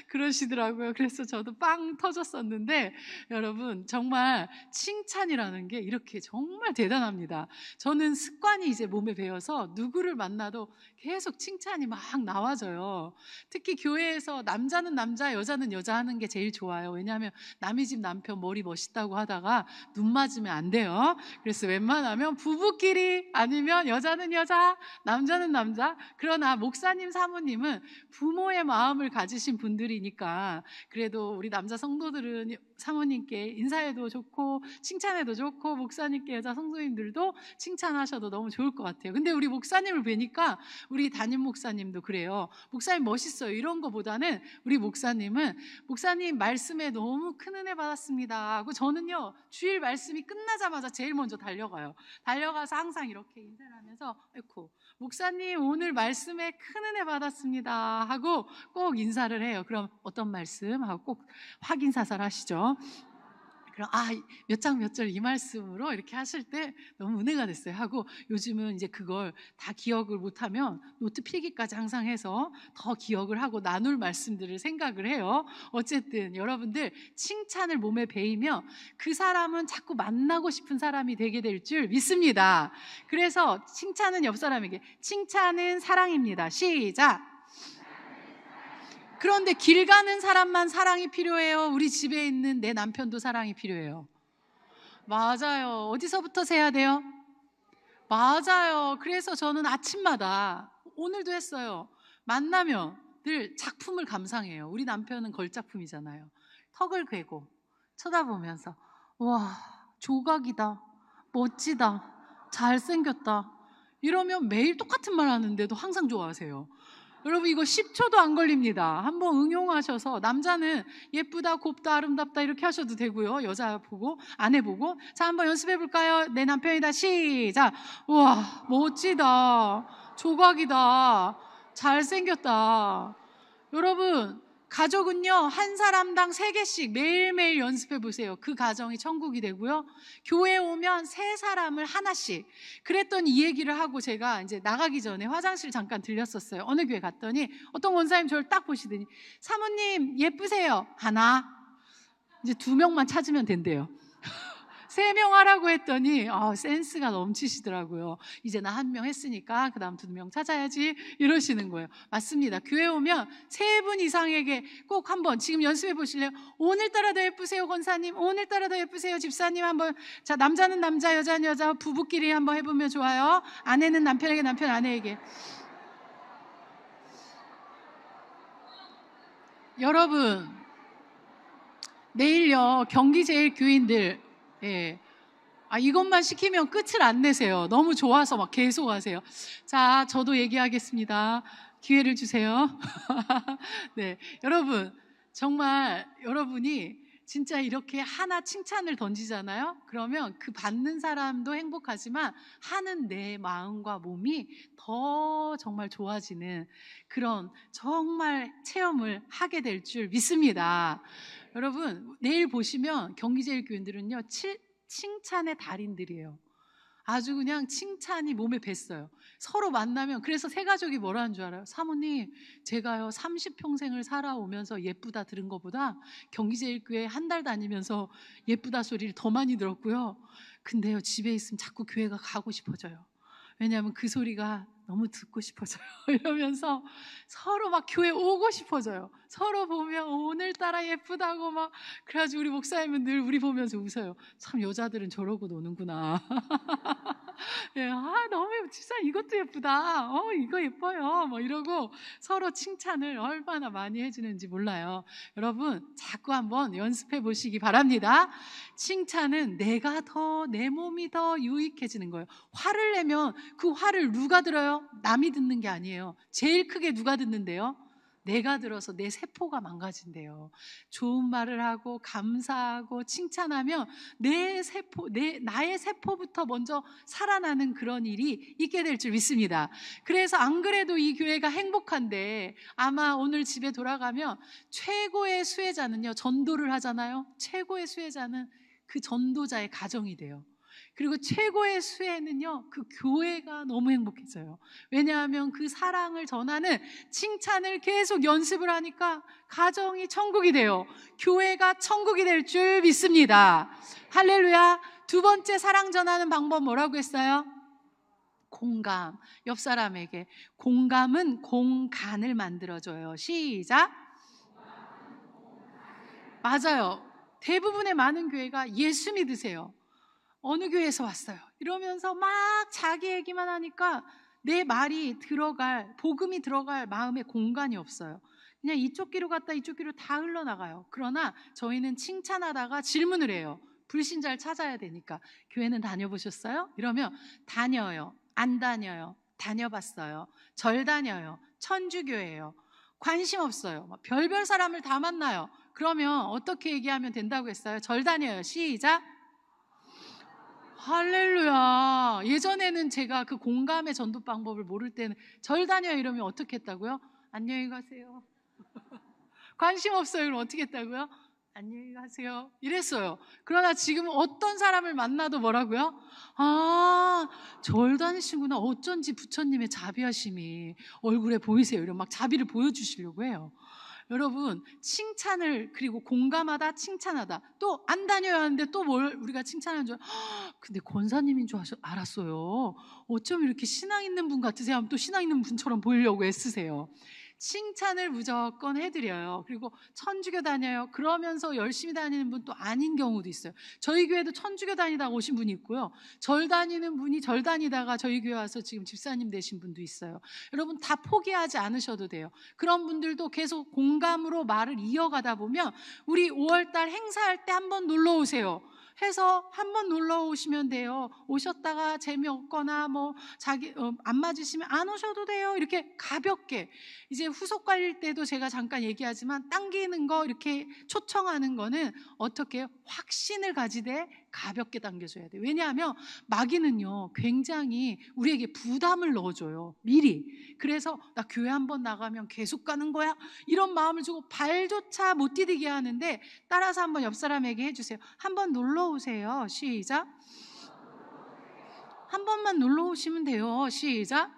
그러시더라고요. 그래서 저도 빵 터졌었는데 여러분 정말 칭찬이라는 게 이렇게 정말 대단합니다. 저는 습관이 이제 몸에 배어서 누구를 만나도 계속 칭찬이 막 나와져요. 특히 교회에서 남자는 남자 여자는 여자 하는 게 제일 좋아요. 왜냐하면 남의 집 남편 머리 멋있다고 하다가 눈 맞으면 안 돼요. 그래서 웬만하면 부부끼리 아니면 여자는 여자 남자는 남자. 그러나 목사님 목사님, 사모님은 부모의 마음을 가지신 분들이니까 그래도 우리 남자 성도들은 사모님께 인사해도 좋고 칭찬해도 좋고 목사님께 여자 성도님들도 칭찬하셔도 너무 좋을 것 같아요. 근데 우리 목사님을 뵈니까 우리 담임 목사님도 그래요. 목사님 멋있어요. 이런 거보다는 우리 목사님은 목사님 말씀에 너무 큰 은혜 받았습니다 하고 저는요 주일 말씀이 끝나자마자 제일 먼저 달려가서 항상 이렇게 인사를 하면서 에코 목사님 오늘 말씀에 큰 은혜 받았습니다 하고 꼭 인사를 해요. 그럼 어떤 말씀 하고 꼭 확인사살 하시죠. 그럼 몇 장 몇 절 이 말씀으로 이렇게 하실 때 너무 은혜가 됐어요 하고 요즘은 이제 그걸 다 기억을 못하면 노트 필기까지 항상 해서 더 기억을 하고 나눌 말씀들을 생각을 해요. 어쨌든 여러분들 칭찬을 몸에 배이며 그 사람은 자꾸 만나고 싶은 사람이 되게 될 줄 믿습니다. 그래서 칭찬은 옆 사람에게 칭찬은 사랑입니다. 시작. 그런데 길 가는 사람만 사랑이 필요해요? 우리 집에 있는 내 남편도 사랑이 필요해요? 맞아요. 어디서부터 세야 돼요? 맞아요. 그래서 저는 아침마다 오늘도 했어요. 만나면 늘 작품을 감상해요. 우리 남편은 걸작품이잖아요. 턱을 괴고 쳐다보면서 와 조각이다, 멋지다, 잘생겼다 이러면 매일 똑같은 말 하는데도 항상 좋아하세요. 여러분 이거 10초도 안 걸립니다. 한번 응용하셔서 남자는 예쁘다, 곱다, 아름답다 이렇게 하셔도 되고요. 여자 보고 아내 보고 자 한번 연습해 볼까요? 내 남편이다. 시작. 우와 멋지다, 조각이다, 잘생겼다. 여러분 가족은요 한 사람당 3개씩 매일매일 연습해 보세요. 그 가정이 천국이 되고요. 교회 오면 3사람을 하나씩. 그랬더니 이 얘기를 하고 제가 이제 나가기 전에 화장실 잠깐 들렸었어요. 어느 교회 갔더니 어떤 원사님 저를 딱 보시더니 사모님 예쁘세요. 하나. 이제 2명만 찾으면 된대요. 3명 하라고 했더니 센스가 넘치시더라고요. 이제 나 1명 했으니까 그 다음 2명 찾아야지 이러시는 거예요. 맞습니다. 교회 오면 3분 이상에게 꼭 한번 지금 연습해 보실래요? 오늘따라 더 예쁘세요 권사님, 오늘따라 더 예쁘세요 집사님. 한번 자 남자는 남자 여자는 여자 부부끼리 한번 해보면 좋아요. 아내는 남편에게 남편 아내에게. 여러분 내일요 경기제일교인들 이것만 시키면 끝을 안 내세요. 너무 좋아서 막 계속 하세요. 자, 저도 얘기하겠습니다. 기회를 주세요. 네, 여러분 정말 여러분이 진짜 이렇게 하나 칭찬을 던지잖아요. 그러면 그 받는 사람도 행복하지만 하는 내 마음과 몸이 더 정말 좋아지는 그런 정말 체험을 하게 될 줄 믿습니다. 여러분 내일 보시면 경기제일교인들은요 칭찬의 달인들이에요. 아주 그냥 칭찬이 몸에 뱄어요. 서로 만나면 그래서 새 가족이 뭐라 하는 줄 알아요? 사모님 제가요 30평생을 살아오면서 예쁘다 들은 것보다 경기제일교회 한 달 다니면서 예쁘다 소리를 더 많이 들었고요. 근데요 집에 있으면 자꾸 교회가 가고 싶어져요. 왜냐하면 그 소리가 너무 듣고 싶어져요. 이러면서 서로 막 교회 오고 싶어져요. 서로 보면 오늘따라 예쁘다고 막 그래가지고 우리 목사님은 늘 우리 보면서 웃어요. 참 여자들은 저러고 노는구나. 예, 너무 진짜 이것도 예쁘다. 이거 예뻐요. 뭐 이러고 서로 칭찬을 얼마나 많이 해주는지 몰라요. 여러분 자꾸 한번 연습해 보시기 바랍니다. 칭찬은 내 몸이 더 유익해지는 거예요. 화를 내면 그 화를 누가 들어요? 남이 듣는 게 아니에요. 제일 크게 누가 듣는데요? 내가 들어서 내 세포가 망가진대요. 좋은 말을 하고 감사하고 칭찬하면 나의 세포부터 먼저 살아나는 그런 일이 있게 될 줄 믿습니다. 그래서 안 그래도 이 교회가 행복한데 아마 오늘 집에 돌아가면 최고의 수혜자는요 전도를 하잖아요. 최고의 수혜자는 그 전도자의 가정이 돼요. 그리고 최고의 수혜는요 그 교회가 너무 행복해져요. 왜냐하면 그 사랑을 전하는 칭찬을 계속 연습을 하니까 가정이 천국이 돼요. 교회가 천국이 될 줄 믿습니다. 할렐루야. 2번째 사랑 전하는 방법 뭐라고 했어요? 공감. 옆 사람에게 공감은 공간을 만들어줘요. 시작. 맞아요. 대부분의 많은 교회가 예수 믿으세요. 어느 교회에서 왔어요. 이러면서 막 자기 얘기만 하니까 내 말이 들어갈, 복음이 들어갈 마음의 공간이 없어요. 그냥 이쪽 귀로 갔다 이쪽 귀로 다 흘러나가요. 그러나 저희는 칭찬하다가 질문을 해요. 불신자를 찾아야 되니까. 교회는 다녀보셨어요? 이러면 다녀요. 안 다녀요. 다녀봤어요. 절 다녀요. 천주교예요. 관심 없어요. 막 별별 사람을 다 만나요. 그러면 어떻게 얘기하면 된다고 했어요? 절 다녀요. 시작. 할렐루야. 예전에는 제가 그 공감의 전도 방법을 모를 때는 절 다녀요 이러면 어떻게 했다고요? 안녕히 가세요. 관심 없어요. 그럼 어떻게 했다고요? 안녕히 가세요. 이랬어요. 그러나 지금은 어떤 사람을 만나도 뭐라고요? 아, 절 다니시구나. 어쩐지 부처님의 자비하심이 얼굴에 보이세요. 이런 막 자비를 보여주시려고 해요. 여러분, 칭찬을, 그리고 공감하다, 칭찬하다. 또 안 다녀야 하는데 또 뭘 우리가 칭찬하는 줄, 근데 권사님인 줄 알았어요. 어쩜 이렇게 신앙 있는 분 같으세요? 하면 또 신앙 있는 분처럼 보이려고 애쓰세요. 칭찬을 무조건 해드려요. 그리고 천주교 다녀요. 그러면서 열심히 다니는 분 또 아닌 경우도 있어요. 저희 교회도 천주교 다니다가 오신 분이 있고요. 절 다니는 분이 절 다니다가 저희 교회 와서 지금 집사님 되신 분도 있어요. 여러분 다 포기하지 않으셔도 돼요. 그런 분들도 계속 공감으로 말을 이어가다 보면 우리 5월달 행사할 때 한번 놀러 오세요. 해서 한번 놀러 오시면 돼요. 오셨다가 재미없거나 뭐 안 맞으시면 안 오셔도 돼요. 이렇게 가볍게. 이제 후속 관리일 때도 제가 잠깐 얘기하지만 당기는 거 이렇게 초청하는 거는 어떻게 해요? 확신을 가지되 가볍게 당겨줘야 돼요. 왜냐하면 마귀는요 굉장히 우리에게 부담을 넣어줘요. 미리. 그래서 나 교회 한번 나가면 계속 가는 거야? 이런 마음을 주고 발조차 못 디디게 하는데, 따라서 한번 옆 사람에게 해주세요. 한번 놀러 오세요. 시작. 한 번만 놀러 오시면 돼요. 시작.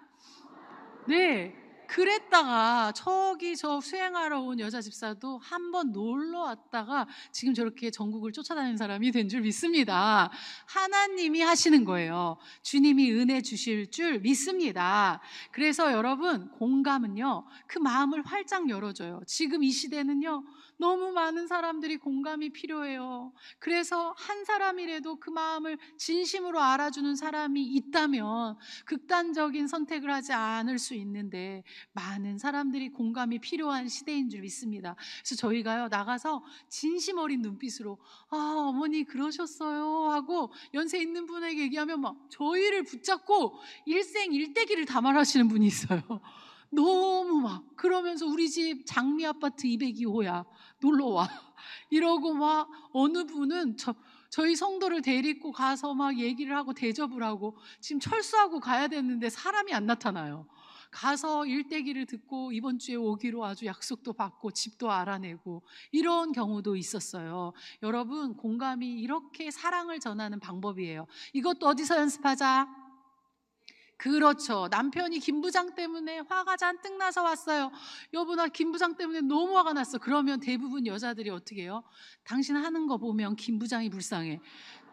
네. 그랬다가 저기 저 수행하러 온 여자 집사도 한번 놀러 왔다가 지금 저렇게 전국을 쫓아다니는 사람이 된 줄 믿습니다. 하나님이 하시는 거예요. 주님이 은혜 주실 줄 믿습니다. 그래서 여러분, 공감은요 그 마음을 활짝 열어줘요. 지금 이 시대는요 너무 많은 사람들이 공감이 필요해요. 그래서 한 사람이라도 그 마음을 진심으로 알아주는 사람이 있다면 극단적인 선택을 하지 않을 수 있는데, 많은 사람들이 공감이 필요한 시대인 줄 믿습니다. 그래서 저희가요 나가서 진심 어린 눈빛으로 어머니 그러셨어요 하고 연세 있는 분에게 얘기하면 막 저희를 붙잡고 일생일대기를 담아하시는 분이 있어요. 너무 막 그러면서 우리 집 장미 아파트 202호야 놀러와 이러고, 막 어느 분은 저희 성도를 데리고 가서 막 얘기를 하고 대접을 하고 지금 철수하고 가야 되는데 사람이 안 나타나요. 가서 일대기를 듣고 이번 주에 오기로 아주 약속도 받고 집도 알아내고 이런 경우도 있었어요. 여러분, 공감이 이렇게 사랑을 전하는 방법이에요. 이것도 어디서 연습하자? 그렇죠. 남편이 김부장 때문에 화가 잔뜩 나서 왔어요. 여보 나 김부장 때문에 너무 화가 났어. 그러면 대부분 여자들이 어떻게 해요? 당신 하는 거 보면 김부장이 불쌍해.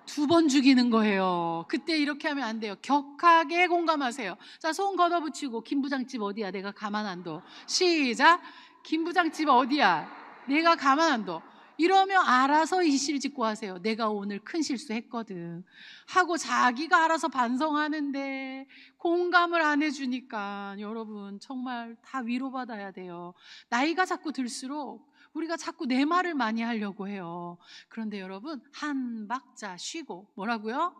2번 죽이는 거예요. 그때 이렇게 하면 안 돼요. 격하게 공감하세요. 자, 손 걷어붙이고 김부장 집 어디야? 내가 가만 안 둬. 시작. 김부장 집 어디야? 내가 가만 안 둬. 이러면 알아서 이실직고 하세요. 내가 오늘 큰 실수했거든 하고 자기가 알아서 반성하는데 공감을 안 해주니까 여러분 정말 다 위로받아야 돼요. 나이가 자꾸 들수록 우리가 자꾸 내 말을 많이 하려고 해요. 그런데 여러분, 한 박자 쉬고, 뭐라고요?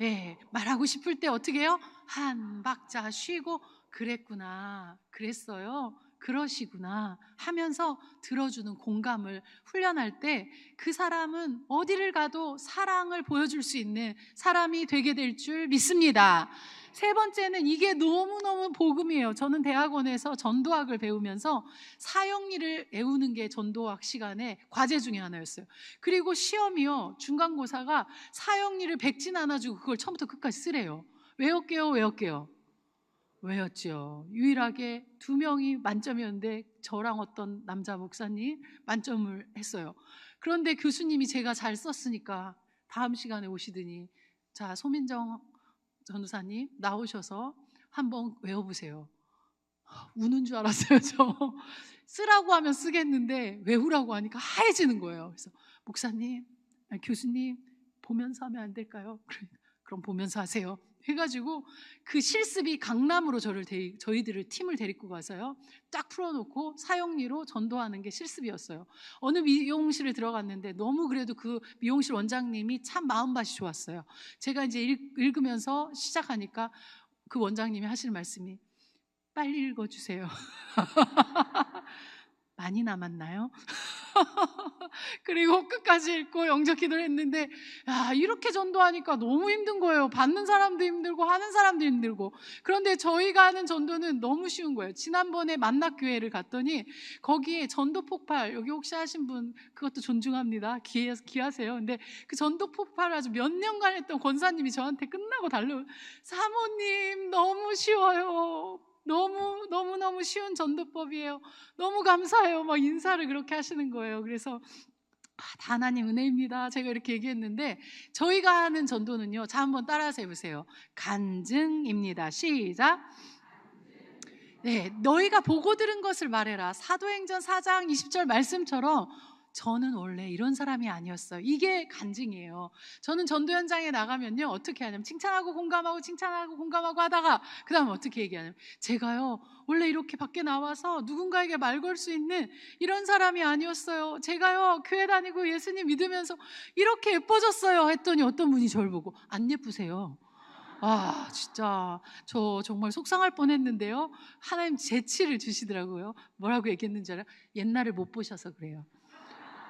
예, 말하고 싶을 때 어떻게 해요? 한 박자 쉬고, 그랬구나, 그랬어요, 그러시구나 하면서 들어주는 공감을 훈련할 때 그 사람은 어디를 가도 사랑을 보여줄 수 있는 사람이 되게 될 줄 믿습니다. 세 번째는 이게 너무너무 복음이에요. 저는 대학원에서 전도학을 배우면서 사형리를 외우는 게 전도학 시간에 과제 중에 하나였어요. 그리고 시험이요, 중간고사가 사형리를 백진 안아주고 그걸 처음부터 끝까지 쓰래요. 외웠게요, 외웠게요. 외웠죠. 유일하게 2명이 만점이었는데 저랑 어떤 남자 목사님 만점을 했어요. 그런데 교수님이 제가 잘 썼으니까 다음 시간에 오시더니, 자, 소민정 전도사님 나오셔서 한번 외워보세요. 우는 줄 알았어요. 저 쓰라고 하면 쓰겠는데 외우라고 하니까 하얘지는 거예요. 그래서 목사님, 아니, 교수님 보면서 하면 안 될까요? 그럼 보면서 하세요. 해가지고 그 실습이 강남으로 저희들을 팀을 데리고 가서요, 딱 풀어놓고 사형리로 전도하는 게 실습이었어요. 어느 미용실을 들어갔는데 너무 그래도 그 미용실 원장님이 참 마음밭이 좋았어요. 제가 이제 읽으면서 시작하니까 그 원장님이 하시는 말씀이, 빨리 읽어주세요. 많이 남았나요? 그리고 끝까지 읽고 영접 기도를 했는데, 야, 이렇게 전도하니까 너무 힘든 거예요. 받는 사람도 힘들고 하는 사람도 힘들고. 그런데 저희가 하는 전도는 너무 쉬운 거예요. 지난번에 만낙교회를 갔더니 거기에 전도 폭발, 여기 혹시 하신 분 그것도 존중합니다. 귀하세요. 근데 그 전도 폭발을 아주 몇 년간 했던 권사님이 저한테 끝나고 사모님 너무 쉬워요. 너무 쉬운 전도법이에요. 너무 감사해요. 막 인사를 그렇게 하시는 거예요. 그래서 다 하나님 은혜입니다. 제가 이렇게 얘기했는데, 저희가 하는 전도는요, 자 한번 따라서 해보세요. 간증입니다. 시작. 네, 너희가 보고 들은 것을 말해라. 사도행전 4장 20절 말씀처럼 저는 원래 이런 사람이 아니었어요. 이게 간증이에요. 저는 전도 현장에 나가면요, 어떻게 하냐면 칭찬하고 공감하고 하다가 그 다음에 어떻게 얘기하냐면, 제가요 원래 이렇게 밖에 나와서 누군가에게 말 걸 수 있는 이런 사람이 아니었어요. 제가요 교회 다니고 예수님 믿으면서 이렇게 예뻐졌어요 했더니 어떤 분이 저를 보고, 안 예쁘세요. 아, 진짜 저 정말 속상할 뻔했는데요, 하나님 재치를 주시더라고요. 뭐라고 얘기했는지 알아요? 옛날을 못 보셔서 그래요.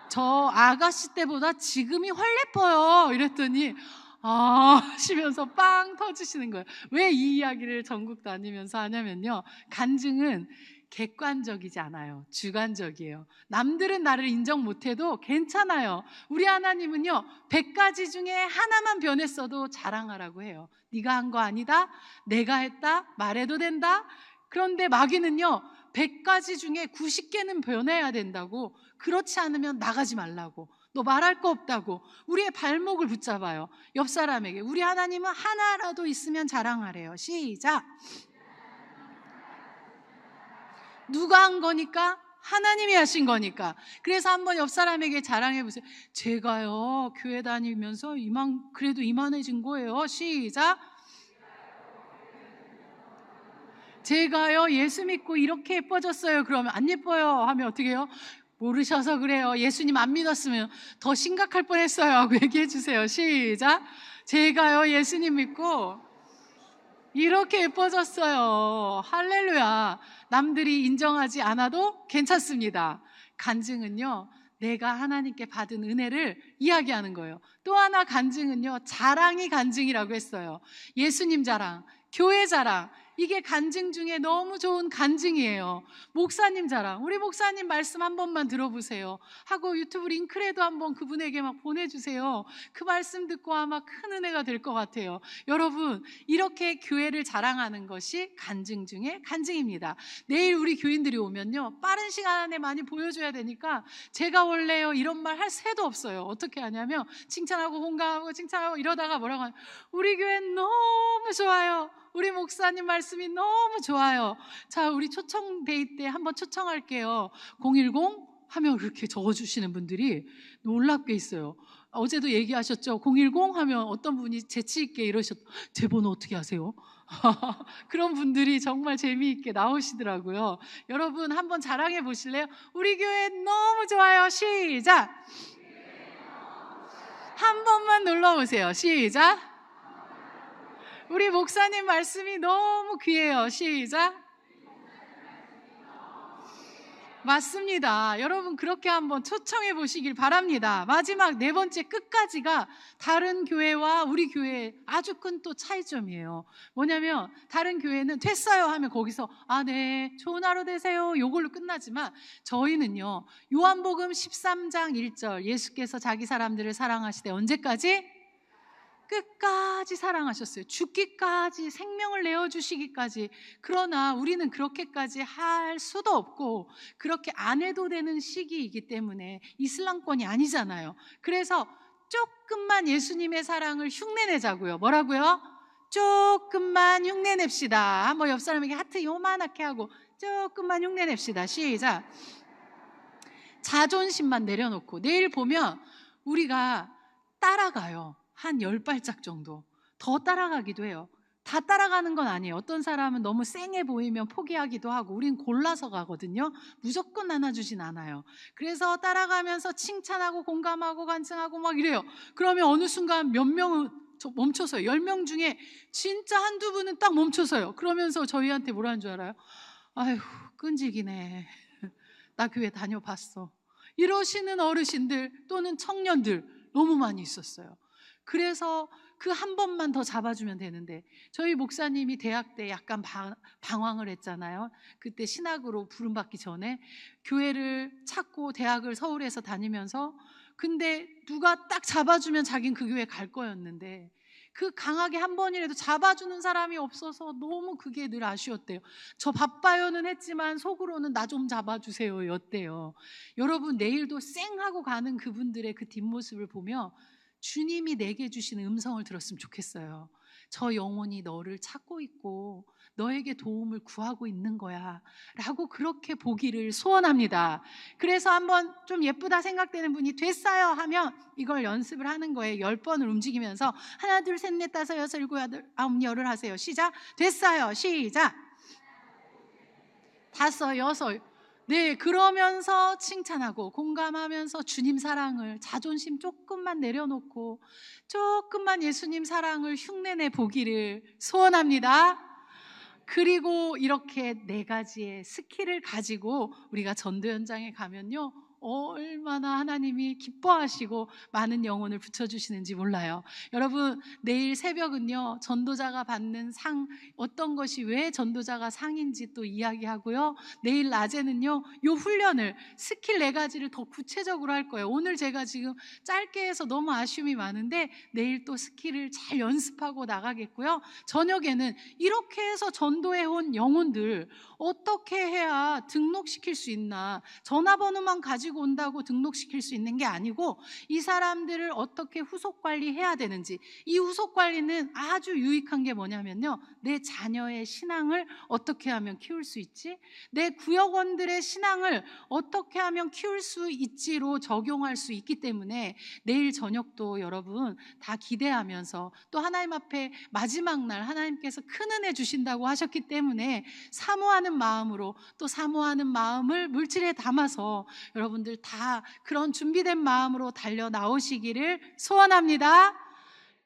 저 아가씨 때보다 지금이 훨 예뻐요. 이랬더니 하시면서 빵 터지시는 거예요. 왜 이 이야기를 전국 다니면서 하냐면요, 간증은 객관적이지 않아요. 주관적이에요. 남들은 나를 인정 못해도 괜찮아요. 우리 하나님은요, 100가지 중에 하나만 변했어도 자랑하라고 해요. 네가 한 거 아니다, 내가 했다, 말해도 된다. 그런데 마귀는요, 100가지 중에 90개는 변해야 된다고, 그렇지 않으면 나가지 말라고, 너 말할 거 없다고 우리의 발목을 붙잡아요. 옆 사람에게 우리 하나님은 하나라도 있으면 자랑하래요. 시작. 누가 한 거니까? 하나님이 하신 거니까. 그래서 한번 옆 사람에게 자랑해 보세요. 제가요 교회 다니면서 그래도 이만해진 거예요. 시작. 제가요 예수 믿고 이렇게 예뻐졌어요. 그러면 안 예뻐요 하면 어떻게 해요? 모르셔서 그래요. 예수님 안 믿었으면 더 심각할 뻔했어요 하고 얘기해 주세요. 시작. 제가요 예수님 믿고 이렇게 예뻐졌어요. 할렐루야. 남들이 인정하지 않아도 괜찮습니다. 간증은요, 내가 하나님께 받은 은혜를 이야기하는 거예요. 또 하나 간증은요, 자랑이 간증이라고 했어요. 예수님 자랑, 교회 자랑, 이게 간증 중에 너무 좋은 간증이에요. 목사님 자랑, 우리 목사님 말씀 한 번만 들어보세요 하고 유튜브 링크라도 한번 그분에게 막 보내주세요. 그 말씀 듣고 아마 큰 은혜가 될 것 같아요. 여러분, 이렇게 교회를 자랑하는 것이 간증 중에 간증입니다. 내일 우리 교인들이 오면요, 빠른 시간 안에 많이 보여줘야 되니까 제가 원래요 이런 말 할 새도 없어요. 어떻게 하냐면 칭찬하고 공감하고 칭찬하고 이러다가 뭐라고 하냐면, 우리 교회 너무 좋아요, 우리 목사님 말씀이 너무 좋아요. 자, 우리 초청데이 때 한번 초청할게요. 010 하면 그렇게 적어주시는 분들이 놀랍게 있어요. 어제도 얘기하셨죠? 010 하면 어떤 분이 재치있게 제 번호 어떻게 아세요? 그런 분들이 정말 재미있게 나오시더라고요. 여러분 한번 자랑해 보실래요? 우리 교회 너무 좋아요. 시작. 한 번만 눌러보세요. 시작. 우리 목사님 말씀이 너무 귀해요. 시작. 맞습니다. 여러분 그렇게 한번 초청해 보시길 바랍니다. 마지막 네 번째, 끝까지가 다른 교회와 우리 교회의 아주 큰 또 차이점이에요. 뭐냐면 다른 교회는 됐어요 하면 거기서 네, 좋은 하루 되세요 요걸로 끝나지만, 저희는요 요한복음 13장 1절, 예수께서 자기 사람들을 사랑하시되 언제까지? 끝까지 사랑하셨어요. 죽기까지, 생명을 내어주시기까지. 그러나 우리는 그렇게까지 할 수도 없고 그렇게 안 해도 되는 시기이기 때문에 이슬람권이 아니잖아요. 그래서 조금만 예수님의 사랑을 흉내내자고요. 뭐라고요? 조금만 흉내냅시다. 한번 옆 사람에게 하트 요만하게 하고 조금만 흉내냅시다. 시작. 자존심만 내려놓고 내일 보면 우리가 따라가요. 한 10발짝 정도 더 따라가기도 해요. 다 따라가는 건 아니에요. 어떤 사람은 너무 쌩해 보이면 포기하기도 하고, 우린 골라서 가거든요. 무조건 안아주진 않아요. 그래서 따라가면서 칭찬하고 공감하고 간증하고 막 이래요. 그러면 어느 순간 몇 명은 멈춰서요. 10명 중에 진짜 한두 분은 딱 멈춰서요. 그러면서 저희한테 뭐라는 줄 알아요? 아휴, 끈질기네. 나 교회 다녀봤어. 이러시는 어르신들 또는 청년들 너무 많이 있었어요. 그래서 그 한 번만 더 잡아주면 되는데, 저희 목사님이 대학 때 약간 방황을 했잖아요. 그때 신학으로 부름받기 전에 교회를 찾고 대학을 서울에서 다니면서, 근데 누가 딱 잡아주면 자긴 그 교회 갈 거였는데, 그 강하게 한 번이라도 잡아주는 사람이 없어서 너무 그게 늘 아쉬웠대요. 저 바빠요는 했지만 속으로는 나 좀 잡아주세요 였대요. 여러분, 내일도 쌩하고 가는 그분들의 그 뒷모습을 보며 주님이 내게 주시는 음성을 들었으면 좋겠어요. 저 영혼이 너를 찾고 있고 너에게 도움을 구하고 있는 거야 라고 그렇게 보기를 소원합니다. 그래서 한번 좀 예쁘다 생각되는 분이 됐어요 하면 이걸 연습을 하는 거예요. 10번을 움직이면서 하나 둘 셋 넷 다섯 여섯 일곱 여덟 아홉 열을 하세요. 시작. 됐어요. 시작. 다섯 여섯. 네, 그러면서 칭찬하고 공감하면서 주님 사랑을, 자존심 조금만 내려놓고 조금만 예수님 사랑을 흉내내 보기를 소원합니다. 그리고 이렇게 4가지의 스킬을 가지고 우리가 전도 현장에 가면요, 얼마나 하나님이 기뻐하시고 많은 영혼을 붙여주시는지 몰라요. 여러분, 내일 새벽은요, 전도자가 받는 상, 어떤 것이 왜 전도자가 상인지 또 이야기하고요, 내일 낮에는요, 요 훈련을, 스킬 4가지를 더 구체적으로 할 거예요. 오늘 제가 지금 짧게 해서 너무 아쉬움이 많은데 내일 또 스킬을 잘 연습하고 나가겠고요. 저녁에는 이렇게 해서 전도해 온 영혼들 어떻게 해야 등록시킬 수 있나, 전화번호만 가지고 온다고 등록시킬 수 있는 게 아니고 이 사람들을 어떻게 후속 관리해야 되는지, 이 후속 관리는 아주 유익한 게 뭐냐면요, 내 자녀의 신앙을 어떻게 하면 키울 수 있지, 내 구역원들의 신앙을 어떻게 하면 키울 수 있지로 적용할 수 있기 때문에 내일 저녁도 여러분 다 기대하면서, 또 하나님 앞에 마지막 날 하나님께서 큰 은혜 주신다고 하셨기 때문에 사모하는 마음으로, 또 사모하는 마음을 물질에 담아서 여러분들 다 그런 준비된 마음으로 달려 나오시기를 소원합니다.